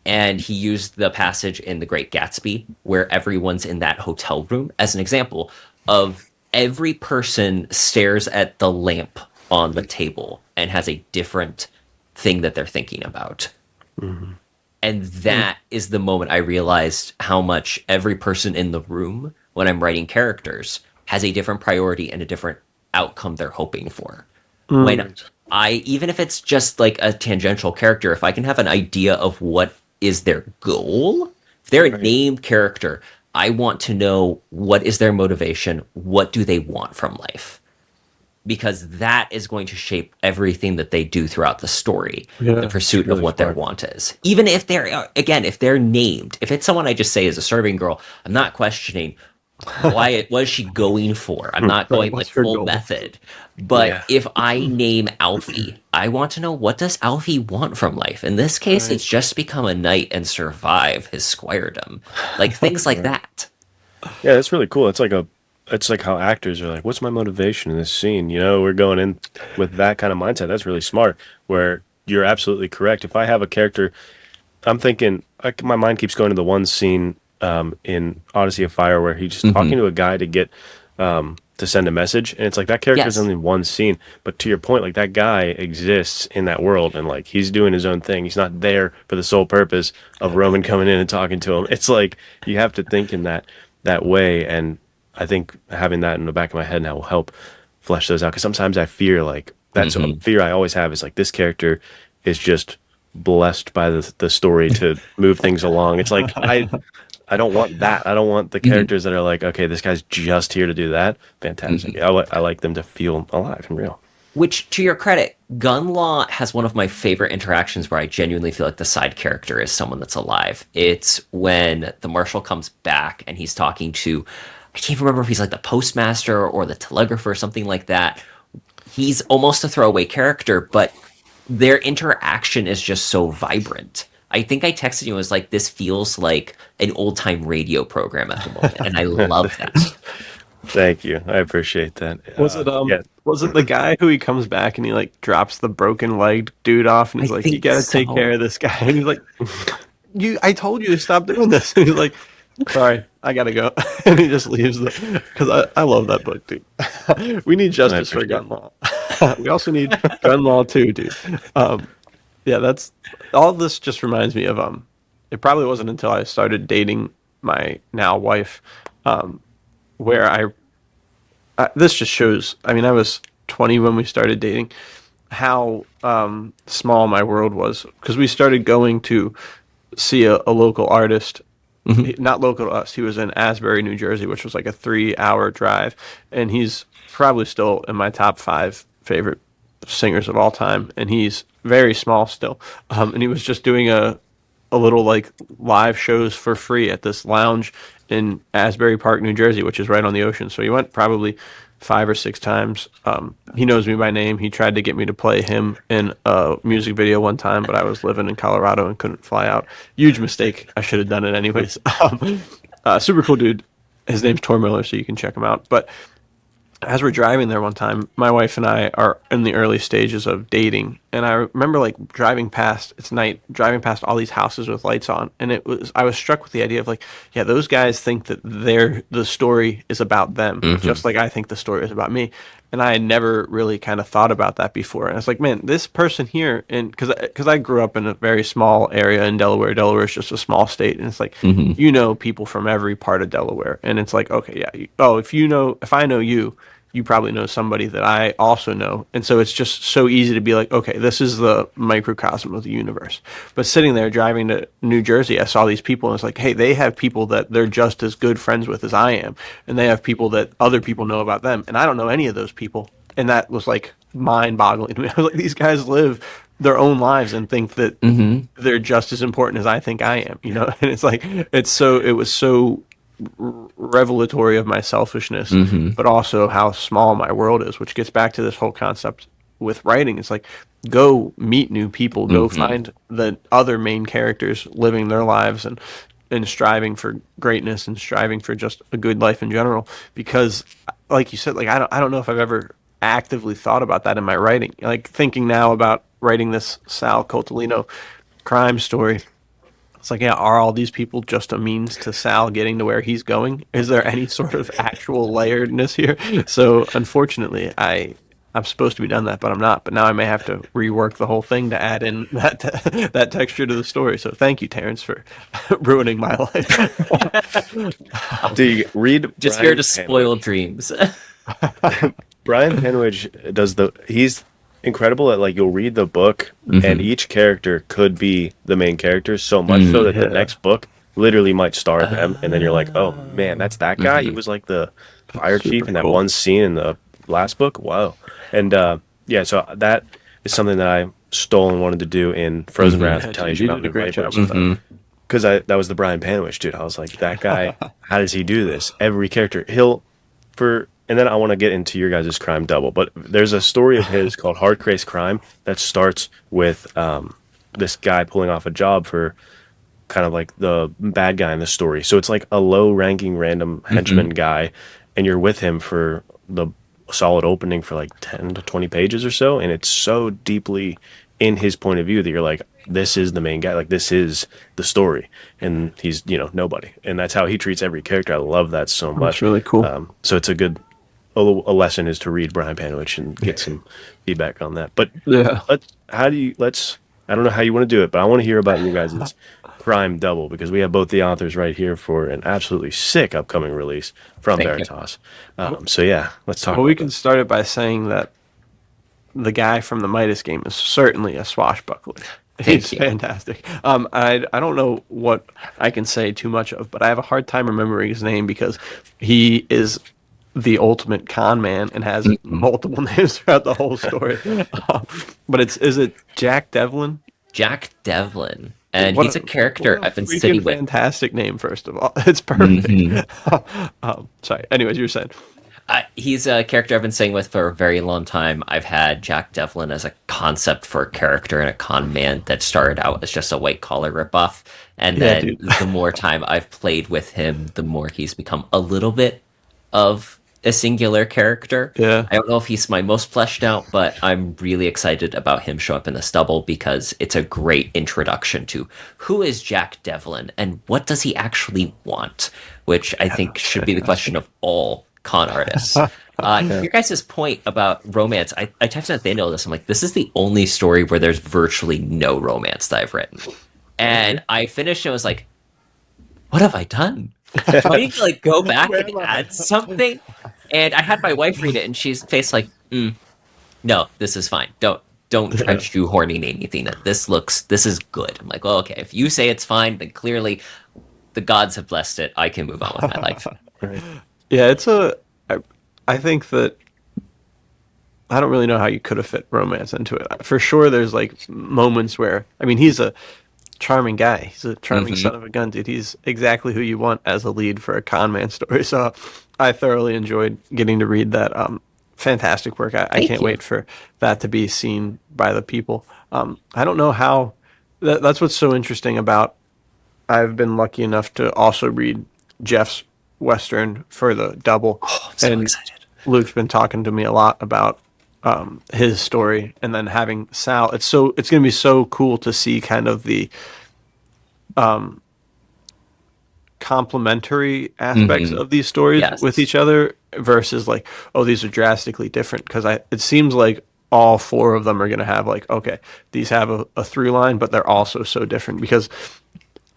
[SPEAKER 1] And he used the passage in The Great Gatsby where everyone's in that hotel room as an example of every person stares at the lamp on the table and has a different thing that they're thinking about. And that is the moment I realized how much every person in the room, when I'm writing characters, has a different priority and a different outcome they're hoping for. When even if it's just like a tangential character, if I can have an idea of what is their goal, if they're a named character, I want to know what is their motivation, what do they want from life? Because that is going to shape everything that they do throughout the story, the pursuit of what their want is. Even if if they're named, if it's someone I just say is a serving girl, I'm not questioning what is she going for? I'm not going like full method. But if I name Alfie, I want to know, what does Alfie want from life? In this case, it's just become a knight and survive his squiredom. Like things like that.
[SPEAKER 3] Yeah, that's really cool. It's like how actors are like, what's my motivation in this scene? You know, we're going in with that kind of mindset. That's really smart, where you're absolutely correct. If I have a character, I'm thinking, my mind keeps going to the one scene in Odyssey of Fire where he's just talking to a guy to get to send a message. And it's like that character's only one scene. But to your point, like that guy exists in that world and like he's doing his own thing. He's not there for the sole purpose of Roman coming in and talking to him. It's like you have to think in that way. And I think having that in the back of my head now will help flesh those out. Because sometimes I fear like that's a fear I always have is like this character is just blessed by the story to move things along. It's like I don't want that. I don't want the characters that are like, okay, this guy's just here to do that. Fantastic. I like them to feel alive and real.
[SPEAKER 1] Which, to your credit, Gunlaw has one of my favorite interactions where I genuinely feel like the side character is someone that's alive. It's when the marshal comes back and he's talking to, I can't remember if he's like the postmaster or the telegrapher or something like that. He's almost a throwaway character, but their interaction is just so vibrant. I think I texted you and was like, this feels like an old-time radio program at the moment, and I love that.
[SPEAKER 3] Thank you. I appreciate that.
[SPEAKER 2] Was it the guy who he comes back and he like drops the broken legged dude off and he's like, you gotta take care of this guy, and he's like, I told you to stop doing this, and he's like, sorry, I gotta go, and he just leaves because I love that book, dude. We need justice for gun law. We also need gun law too, dude. Yeah, that's all. This just reminds me of it probably wasn't until I started dating my now wife where this just shows, I mean, I was 20 when we started dating, how small my world was, because we started going to see a local artist. Not local to us. He was in Asbury, New Jersey, which was like a 3-hour drive, and he's probably still in my top 5 favorite singers of all time, and he's very small still. And he was just doing a little like live shows for free at this lounge in Asbury Park, New Jersey, which is right on the ocean. So he went probably 5 or 6 times. He knows me by name. He tried to get me to play him in a music video one time, but I was living in Colorado and couldn't fly out. Huge mistake. I should have done it anyways. Super cool dude. His name's Tor Miller, so you can check him out. But as we're driving there one time, my wife and I are in the early stages of dating, and I remember like driving past all these houses with lights on, and I was struck with the idea of like, yeah, those guys think that the story is about them, just like I think the story is about me. And I had never really kind of thought about that before. And I was like, man, this person here, and because I grew up in a very small area in Delaware. Delaware is just a small state, and it's like, you know, people from every part of Delaware, and it's like, okay, yeah, if I know you, you probably know somebody that I also know. And so it's just so easy to be like, okay, this is the microcosm of the universe. But sitting there driving to New Jersey, I saw these people and it's like, hey, they have people that they're just as good friends with as I am. And they have people that other people know about them. And I don't know any of those people. And that was like mind boggling to me. I was like, these guys live their own lives and think that they're just as important as I think I am, you know? And it's like, it was so revelatory of my selfishness, but also how small my world is, which gets back to this whole concept with writing. It's like, go meet new people, go find the other main characters living their lives and striving for greatness and striving for just a good life in general. Because like you said, like I don't know if I've ever actively thought about that in my writing. Like thinking now about writing this Sal Cotolino crime story, it's like, yeah, are all these people just a means to Sal getting to where he's going? Is there any sort of actual layeredness here? So unfortunately, I'm supposed to be done that, but I'm not. But now I may have to rework the whole thing to add in that texture to the story. So thank you, Terrance, for ruining my life.
[SPEAKER 3] Do you read?
[SPEAKER 1] Just
[SPEAKER 3] Brian
[SPEAKER 1] here to spoil dreams.
[SPEAKER 3] Brian Panwidge he's incredible at like you'll read the book and each character could be the main character so much so that the next book literally might star them, and then you're like, oh man, that's that guy. He was like the fire chief in that one scene in the last book. Wow. And yeah, so that is something that I stole and wanted to do in Frozen Wrath. Telling you about
[SPEAKER 2] did a great job
[SPEAKER 3] with
[SPEAKER 2] with that.
[SPEAKER 3] because that was the Brian Panwidge dude. I was like, that guy. How does he do this? Every character and then I want to get into your guys' crime double, but there's a story of his called Hard Case Crime that starts with this guy pulling off a job for kind of like the bad guy in the story. So it's like a low-ranking random henchman guy, and you're with him for the solid opening for like 10 to 20 pages or so, and it's so deeply in his point of view that you're like, this is the main guy, like this is the story, and he's nobody, and that's how he treats every character. I love that so much.
[SPEAKER 2] That's really cool.
[SPEAKER 3] So it's a lesson is to read Brian Panwidge and get some feedback on that. But
[SPEAKER 2] yeah,
[SPEAKER 3] I don't know how you want to do it, but I want to hear about you guys' crime double, because we have both the authors right here for an absolutely sick upcoming release from
[SPEAKER 1] Thank you.
[SPEAKER 3] Veritas. So yeah, let's talk
[SPEAKER 2] Well,
[SPEAKER 3] about
[SPEAKER 2] we can start it by saying that the guy from the Midas game is certainly a swashbuckler. He's
[SPEAKER 1] you.
[SPEAKER 2] fantastic. I don't know what I can say too much of, but I have a hard time remembering his name because he is the ultimate con man and has multiple names throughout the whole story. But is it Jack Devlin?
[SPEAKER 1] Jack Devlin. And
[SPEAKER 2] What
[SPEAKER 1] he's a character
[SPEAKER 2] what
[SPEAKER 1] I've been
[SPEAKER 2] freaking
[SPEAKER 1] sitting with.
[SPEAKER 2] fantastic name, first of all. It's perfect. Sorry. Anyways, you were saying.
[SPEAKER 1] He's a character I've been sitting with for a very long time. I've had Jack Devlin as a concept for a character and a con man that started out as just a white collar ripoff. And
[SPEAKER 2] Yeah,
[SPEAKER 1] then
[SPEAKER 2] dude.
[SPEAKER 1] the more time I've played with him, the more he's become a little bit of a singular character.
[SPEAKER 2] Yeah.
[SPEAKER 1] I don't know if he's my most fleshed out, but I'm really excited about him showing up in the stubble because it's a great introduction to who is Jack Devlin and what does he actually want, which I think should be the question of all con artists. Your guys' point about romance, I texted Nathaniel this. I'm like, this is the only story where there's virtually no romance that I've written. And I finished and was like, what have I done? Do I need to like go back and add something? And I had my wife read it, and she's faced like, no, this is fine. Don't try to shoehorn in anything. This is good. I'm like, well, okay, if you say it's fine, then clearly the gods have blessed it. I can move on with my life.
[SPEAKER 3] Right.
[SPEAKER 2] Yeah, I think that I don't really know how you could have fit romance into it. For sure, there's like moments where, I mean, he's a charming guy. He's a charming son of a gun, dude. He's exactly who you want as a lead for a con man story. So I thoroughly enjoyed getting to read that. Fantastic work. I can't
[SPEAKER 1] you.
[SPEAKER 2] wait for that to be seen by the people. I don't know how, that's what's so interesting about, I've been lucky enough to also read Jeff's Western for the double.
[SPEAKER 1] I'm so excited.
[SPEAKER 2] Luke's been talking to me a lot about his story, and then having Sal. It's going to be so cool to see kind of the complementary aspects of these stories with each other versus like, oh, these are drastically different, because it seems like all four of them are going to have like, okay, these have a through line, but they're also so different, because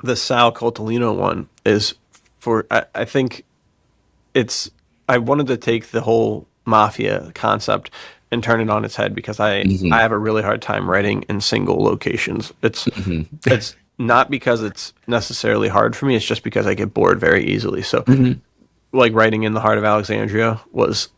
[SPEAKER 2] the Sal Coltolino one is for, I think I wanted to take the whole mafia concept and turn it on its head, because I have a really hard time writing in single locations. It's not because it's necessarily hard for me. It's just because I get bored very easily. So like writing in the heart of Alexandria was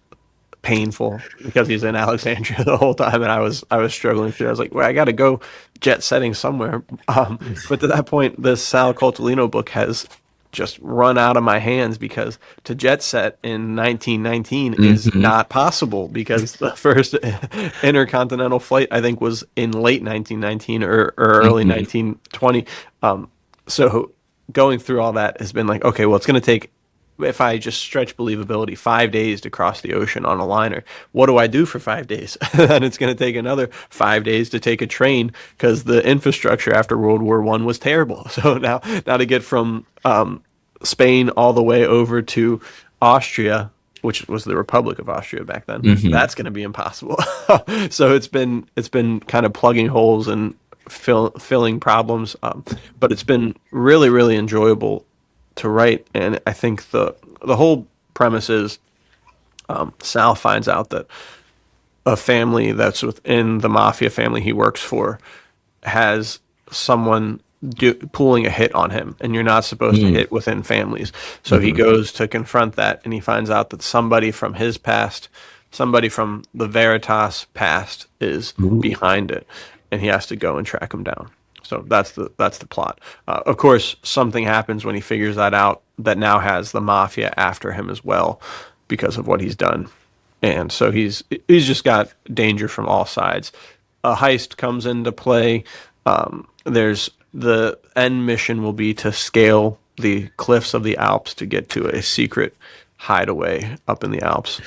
[SPEAKER 2] painful because he's in Alexandria the whole time, and I was struggling through. I was like, well, I got to go jet setting somewhere. But to that point, the Sal Coltolino book has just run out of my hands, because to jet set in 1919 is not possible, because the first intercontinental flight, I think, was in late 1919 or early 1920. So going through all that has been like, okay, well, it's going to take, if I just stretch believability, 5 days to cross the ocean on a liner. What do I do for 5 days? And it's going to take another 5 days to take a train, because the infrastructure after World War I was terrible. So now to get from Spain all the way over to Austria, which was the Republic of Austria back then, that's going to be impossible. So it's been kind of plugging holes and filling problems, but it's been really, really enjoyable to write. And I think the whole premise is Sal finds out that a family that's within the mafia family he works for has someone pulling a hit on him, and you're not supposed to hit within families. So he goes to confront that, and he finds out that somebody from his past, somebody from the Veritas past, is behind it, and he has to go and track him down. So that's the plot. Of course, something happens when he figures that out, that now has the mafia after him as well, because of what he's done. And so he's just got danger from all sides. A heist comes into play. There's the end mission will be to scale the cliffs of the Alps to get to a secret hideaway up in the Alps.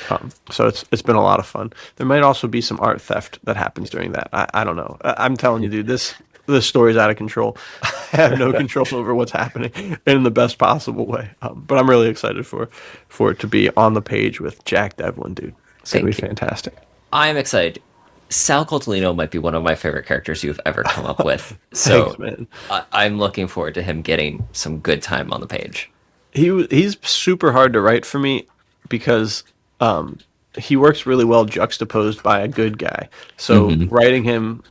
[SPEAKER 2] So it's been a lot of fun. There might also be some art theft that happens during that. I don't know. I'm telling you, dude, this story's out of control. I have no control over what's happening in the best possible way. But I'm really excited for it to be on the page with Jack Devlin, dude. It's going to be fantastic.
[SPEAKER 1] I'm excited. Sal Coltolino might be one of my favorite characters you've ever come up with. So
[SPEAKER 2] Thanks, man.
[SPEAKER 1] I'm looking forward to him getting some good time on the page.
[SPEAKER 2] He's super hard to write for me because he works really well juxtaposed by a good guy. So writing him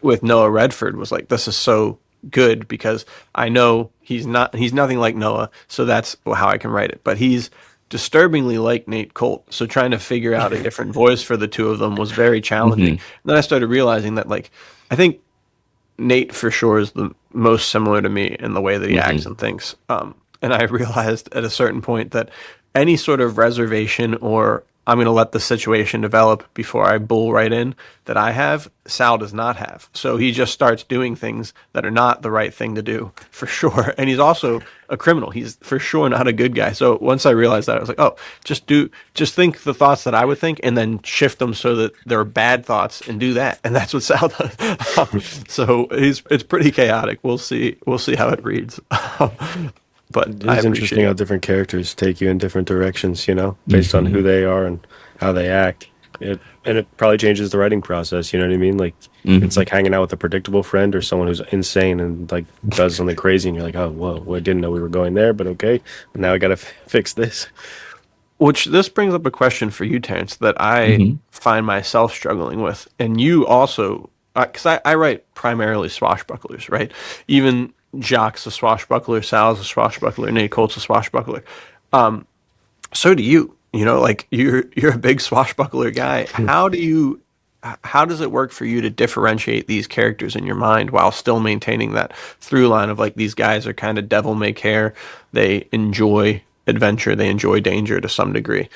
[SPEAKER 2] with Noah Redford was like, this is so good because I know he's nothing like Noah, so that's how I can write it. But he's disturbingly like Nate Colt, so trying to figure out a different voice for the two of them was very challenging. And then I started realizing that, like, I think Nate for sure is the most similar to me in the way that he acts and thinks. And I realized at a certain point that any sort of reservation or I'm going to let the situation develop before I bull right in that I have, Sal does not have. So he just starts doing things that are not the right thing to do, for sure. And he's also a criminal. He's for sure not a good guy. So once I realized that, I was like, oh, just think the thoughts that I would think and then shift them so that they're bad thoughts and do that. And that's what Sal does. So it's pretty chaotic. We'll see how it reads. But
[SPEAKER 3] it's interesting how different characters take you in different directions, you know, based on who they are and how they act. And it probably changes the writing process, you know what I mean? Like, it's like hanging out with a predictable friend or someone who's insane and, like, does something crazy, and you're like, oh, whoa, I didn't know we were going there, but okay. Now I got to fix this.
[SPEAKER 2] Which this brings up a question for you, Terrance, that I find myself struggling with. And you also, because I write primarily swashbucklers, right? Even Jock's a swashbuckler, Sal's a swashbuckler, Nate Colt's a swashbuckler. So do you. You know, like you're a big swashbuckler guy. How does it work for you to differentiate these characters in your mind while still maintaining that through line of like these guys are kind of devil may care, they enjoy adventure, they enjoy danger to some degree.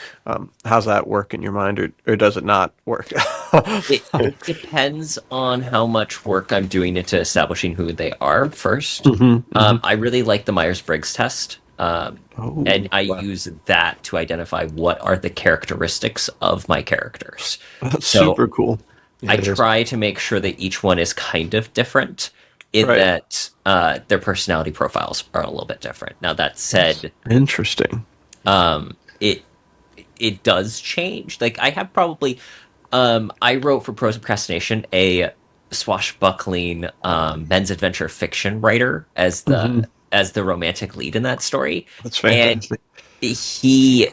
[SPEAKER 2] How's that work in your mind, or does it not work?
[SPEAKER 1] It depends on how much work I'm doing into establishing who they are first. I really like the Myers-Briggs test. And I use that to identify what are the characteristics of my characters.
[SPEAKER 2] That's super cool.
[SPEAKER 1] I try to make sure that each one is kind of different in that their personality profiles are a little bit different. Now, that said,
[SPEAKER 2] interesting.
[SPEAKER 1] It does change. Like, I have probably... I wrote for Prose and Procrastination a swashbuckling men's adventure fiction writer as the romantic lead in that story.
[SPEAKER 2] That's fantastic.
[SPEAKER 1] And he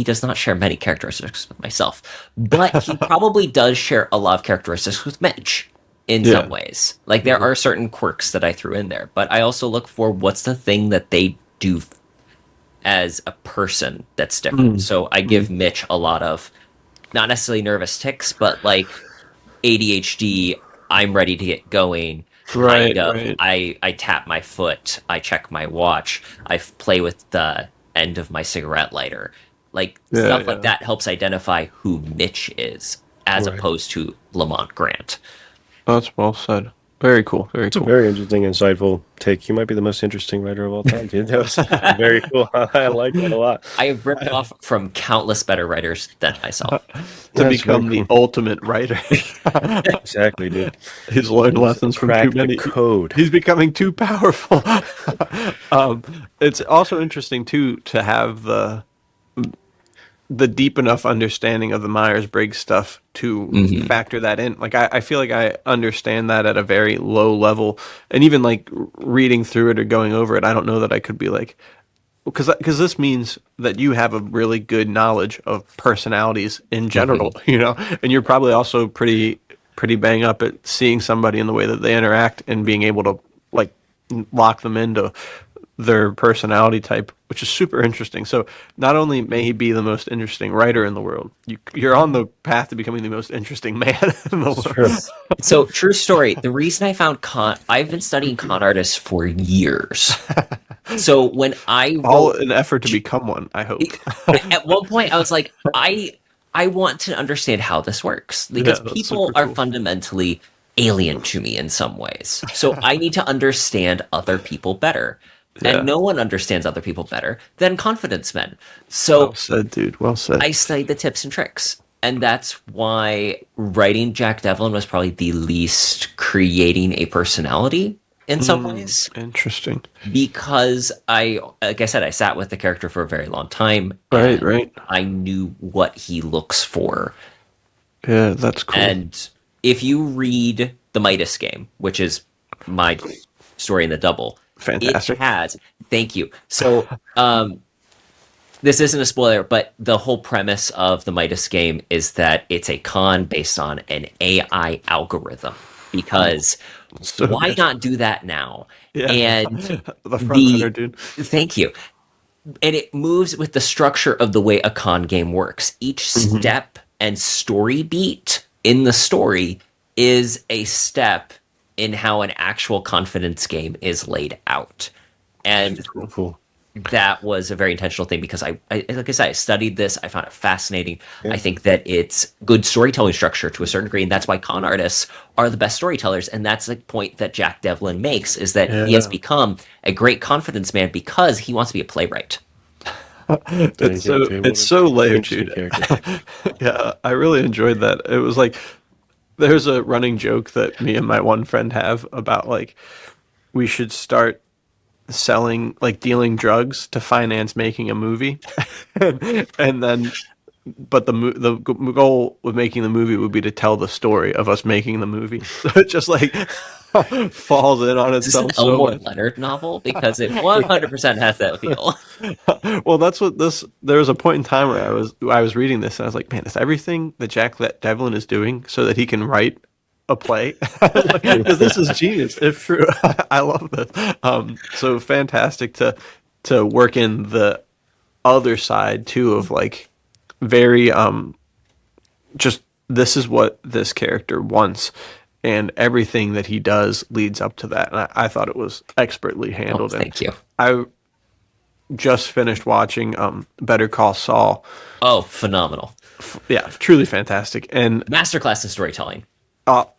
[SPEAKER 1] does not share many characteristics with myself. But he probably does share a lot of characteristics with Mitch in some ways. Like, there are certain quirks that I threw in there. But I also look for what's the thing that they do as a person that's different. So I give Mitch a lot of, not necessarily nervous tics, but like ADHD, I'm ready to get going.
[SPEAKER 2] Right.
[SPEAKER 1] I tap my foot, I check my watch, I play with the end of my cigarette lighter. Like, stuff like that helps identify who Mitch is, as opposed to Lamont Grant.
[SPEAKER 2] That's well said. Very cool. Very cool.
[SPEAKER 3] A very interesting, insightful take. You might be the most interesting writer of all time, dude. That was very cool. I like that a lot.
[SPEAKER 1] I have ripped off from countless better writers than myself.
[SPEAKER 2] To become the ultimate writer.
[SPEAKER 3] Exactly, dude.
[SPEAKER 2] He's learned lessons from too many.
[SPEAKER 3] Code.
[SPEAKER 2] He's becoming too powerful. It's also interesting, too, to have the deep enough understanding of the Myers-Briggs stuff to factor that in. Like, I feel like I understand that at a very low level, and even like reading through it or going over it, I don't know that I could be like, because this means that you have a really good knowledge of personalities in general, you know, and you're probably also pretty bang up at seeing somebody in the way that they interact and being able to like lock them into their personality type, which is super interesting. So not only may he be the most interesting writer in the world, you're on the path to becoming the most interesting man in the world.
[SPEAKER 1] So, true story. The reason I found I've been studying con artists for years. So when I
[SPEAKER 2] all an effort to become one, I hope.
[SPEAKER 1] At one point, I was like, I want to understand how this works, because people are fundamentally alien to me in some ways. So I need to understand other people better. And no one understands other people better than confidence men. So
[SPEAKER 2] well said, dude. Well said.
[SPEAKER 1] I studied the tips and tricks. And that's why writing Jack Devlin was probably the least creating a personality in some ways.
[SPEAKER 2] Interesting.
[SPEAKER 1] Because like I said, I sat with the character for a very long time.
[SPEAKER 2] Right.
[SPEAKER 1] I knew what he looks for.
[SPEAKER 2] Yeah, that's cool.
[SPEAKER 1] And if you read the Midas game, which is my story in the double,
[SPEAKER 2] Fantastic.
[SPEAKER 1] it has. Thank you. So, this isn't a spoiler, but the whole premise of the Midas game is that it's a con based on an AI algorithm. Because
[SPEAKER 2] So
[SPEAKER 1] why
[SPEAKER 2] good.
[SPEAKER 1] not do that now?
[SPEAKER 2] Yeah.
[SPEAKER 1] And
[SPEAKER 2] The front runner, dude.
[SPEAKER 1] thank you. And it moves with the structure of the way a con game works. Each step and story beat in the story is a step in how an actual confidence game is laid out. And
[SPEAKER 3] Cool.
[SPEAKER 1] that was a very intentional thing because I like I said, I studied this. I found it fascinating. I think that it's good storytelling structure to a certain degree, and that's why con artists are the best storytellers. And that's the point that Jack Devlin makes, is that he has become a great confidence man because he wants to be a playwright.
[SPEAKER 2] It's so layered, dude. Yeah, I really enjoyed that. It was like there's a running joke that me and my one friend have about like we should start selling, like dealing drugs to finance making a movie, and then but the goal of making the movie would be to tell the story of us making the movie. So it just like falls in on
[SPEAKER 1] Is this an
[SPEAKER 2] itself so
[SPEAKER 1] Elmore
[SPEAKER 2] much.
[SPEAKER 1] Leonard novel? Because it 100% has that feel.
[SPEAKER 2] Well, that's what this. There was a point in time where I was reading this and I was like, man, is everything that Jack Devlin is doing so that he can write a play? Because this is genius. If true, I love this. So fantastic to work in the other side too of like very just this is what this character wants, and everything that he does leads up to that. And I thought it was expertly handled.
[SPEAKER 1] Thank you.
[SPEAKER 2] I just finished watching Better Call Saul.
[SPEAKER 1] Oh, phenomenal.
[SPEAKER 2] Yeah, truly fantastic. And
[SPEAKER 1] Masterclass in storytelling.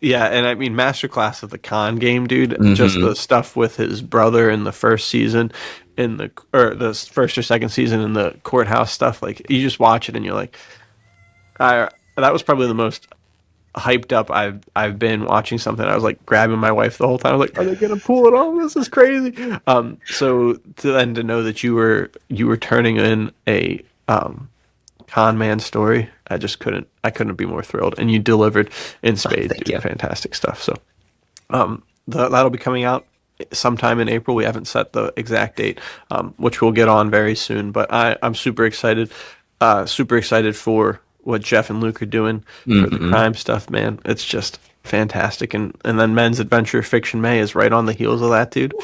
[SPEAKER 2] yeah, and I mean masterclass of the con game, dude. Just the stuff with his brother in the first season, the first or second season in the courthouse stuff. Like you just watch it and you're like, that was probably the most hyped up I've been watching something. I was like grabbing my wife the whole time. I was like, are they gonna pull it off? This is crazy. So to know that you were turning in a con man story, I couldn't be more thrilled. And you delivered in spades.
[SPEAKER 1] Thank you.
[SPEAKER 2] Fantastic stuff. So that'll be coming out sometime in April. We haven't set the exact date, which we'll get on very soon. But I'm super excited. Super excited for what Jeff and Luke are doing for the crime stuff, man. It's just fantastic. And then Men's Adventure Fiction May is right on the heels of that, dude.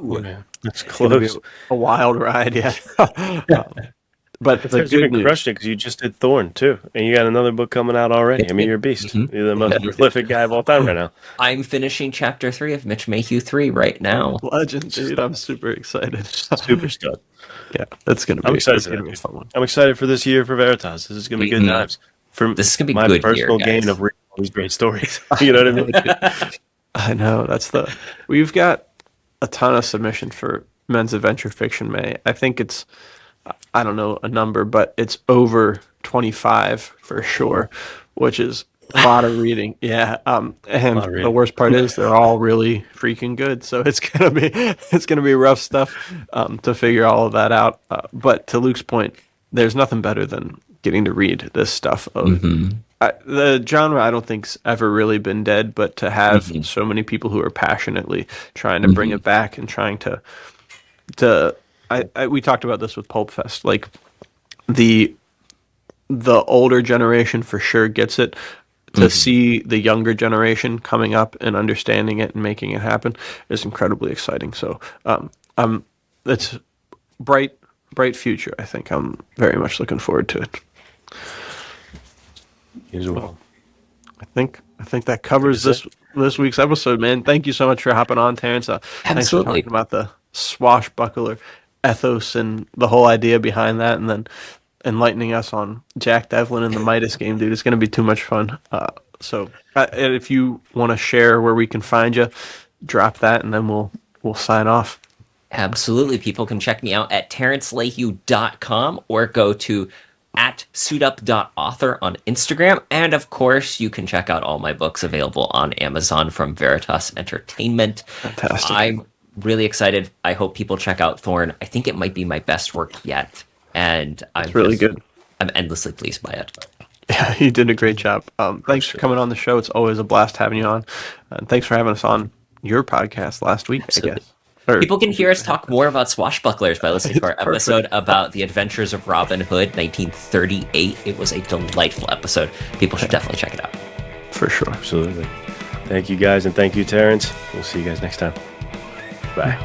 [SPEAKER 3] Yeah, that's
[SPEAKER 2] It's gonna be
[SPEAKER 3] close.
[SPEAKER 2] a wild ride, yeah. But the
[SPEAKER 3] Because you
[SPEAKER 2] good news,
[SPEAKER 3] crushed it because you just did Thorn too, and you got another book coming out already. I mean, you're a beast. You're the most prolific guy of all time right now.
[SPEAKER 1] I'm finishing chapter 3 of Mitch Mayhew 3 right now.
[SPEAKER 2] legend, dude. I'm super excited.
[SPEAKER 3] Super stud.
[SPEAKER 2] Yeah, that's gonna be.
[SPEAKER 3] I'm excited
[SPEAKER 2] It's
[SPEAKER 3] for
[SPEAKER 2] gonna
[SPEAKER 3] that,
[SPEAKER 2] be a
[SPEAKER 3] dude.
[SPEAKER 2] fun one.
[SPEAKER 3] I'm excited for this year for Veritas. This is gonna be good times. For
[SPEAKER 1] This is gonna be
[SPEAKER 3] my
[SPEAKER 1] good
[SPEAKER 3] personal
[SPEAKER 1] year,
[SPEAKER 3] gain
[SPEAKER 1] guys.
[SPEAKER 3] of reading all these great stories. You know what I mean?
[SPEAKER 2] I know we've got a ton of submission for Men's Adventure Fiction May. I think it's, I don't know a number, but it's over 25 for sure, which is a lot of reading. Yeah. And
[SPEAKER 3] reading.
[SPEAKER 2] the worst part is they're all really freaking good. So it's gonna be rough stuff to figure all of that out. But to Luke's point, there's nothing better than getting to read this stuff of the genre. I don't think's ever really been dead, but to have so many people who are passionately trying to bring it back and trying to we talked about this with Pulp Fest, like the older generation for sure gets it. To see the younger generation coming up and understanding it and making it happen is incredibly exciting. So it's bright future. I think I'm very much looking forward to it.
[SPEAKER 3] As well.
[SPEAKER 2] I think that covers this week's episode, man. Thank you so much for hopping on, Terrance. Thanks for
[SPEAKER 1] Absolutely.
[SPEAKER 2] talking about the Swashbuckler ethos and the whole idea behind that, and then enlightening us on Jack Devlin and the Midas game, dude. It's going to be too much fun. So if you want to share where we can find you, drop that, and then we'll sign off.
[SPEAKER 1] Absolutely. People can check me out at terrancelayhew.com or go to at suitup.author on Instagram. And of course, you can check out all my books available on Amazon from Veritas Entertainment.
[SPEAKER 2] Fantastic.
[SPEAKER 1] I'm really excited. I hope people check out Thorn. I think it might be my best work yet. And
[SPEAKER 2] It's really good.
[SPEAKER 1] I'm endlessly pleased by it.
[SPEAKER 2] Yeah, you did a great job. Thanks for coming on the show. It's always a blast having you on. And thanks for having us on your podcast last week,
[SPEAKER 1] Absolutely.
[SPEAKER 2] I guess.
[SPEAKER 1] People can hear us talk more about swashbucklers by listening to our episode about the adventures of Robin Hood, 1938. It was a delightful episode. People should definitely check it out.
[SPEAKER 2] For sure.
[SPEAKER 3] Absolutely. Thank you guys, and thank you, Terrance. We'll see you guys next time. Bye.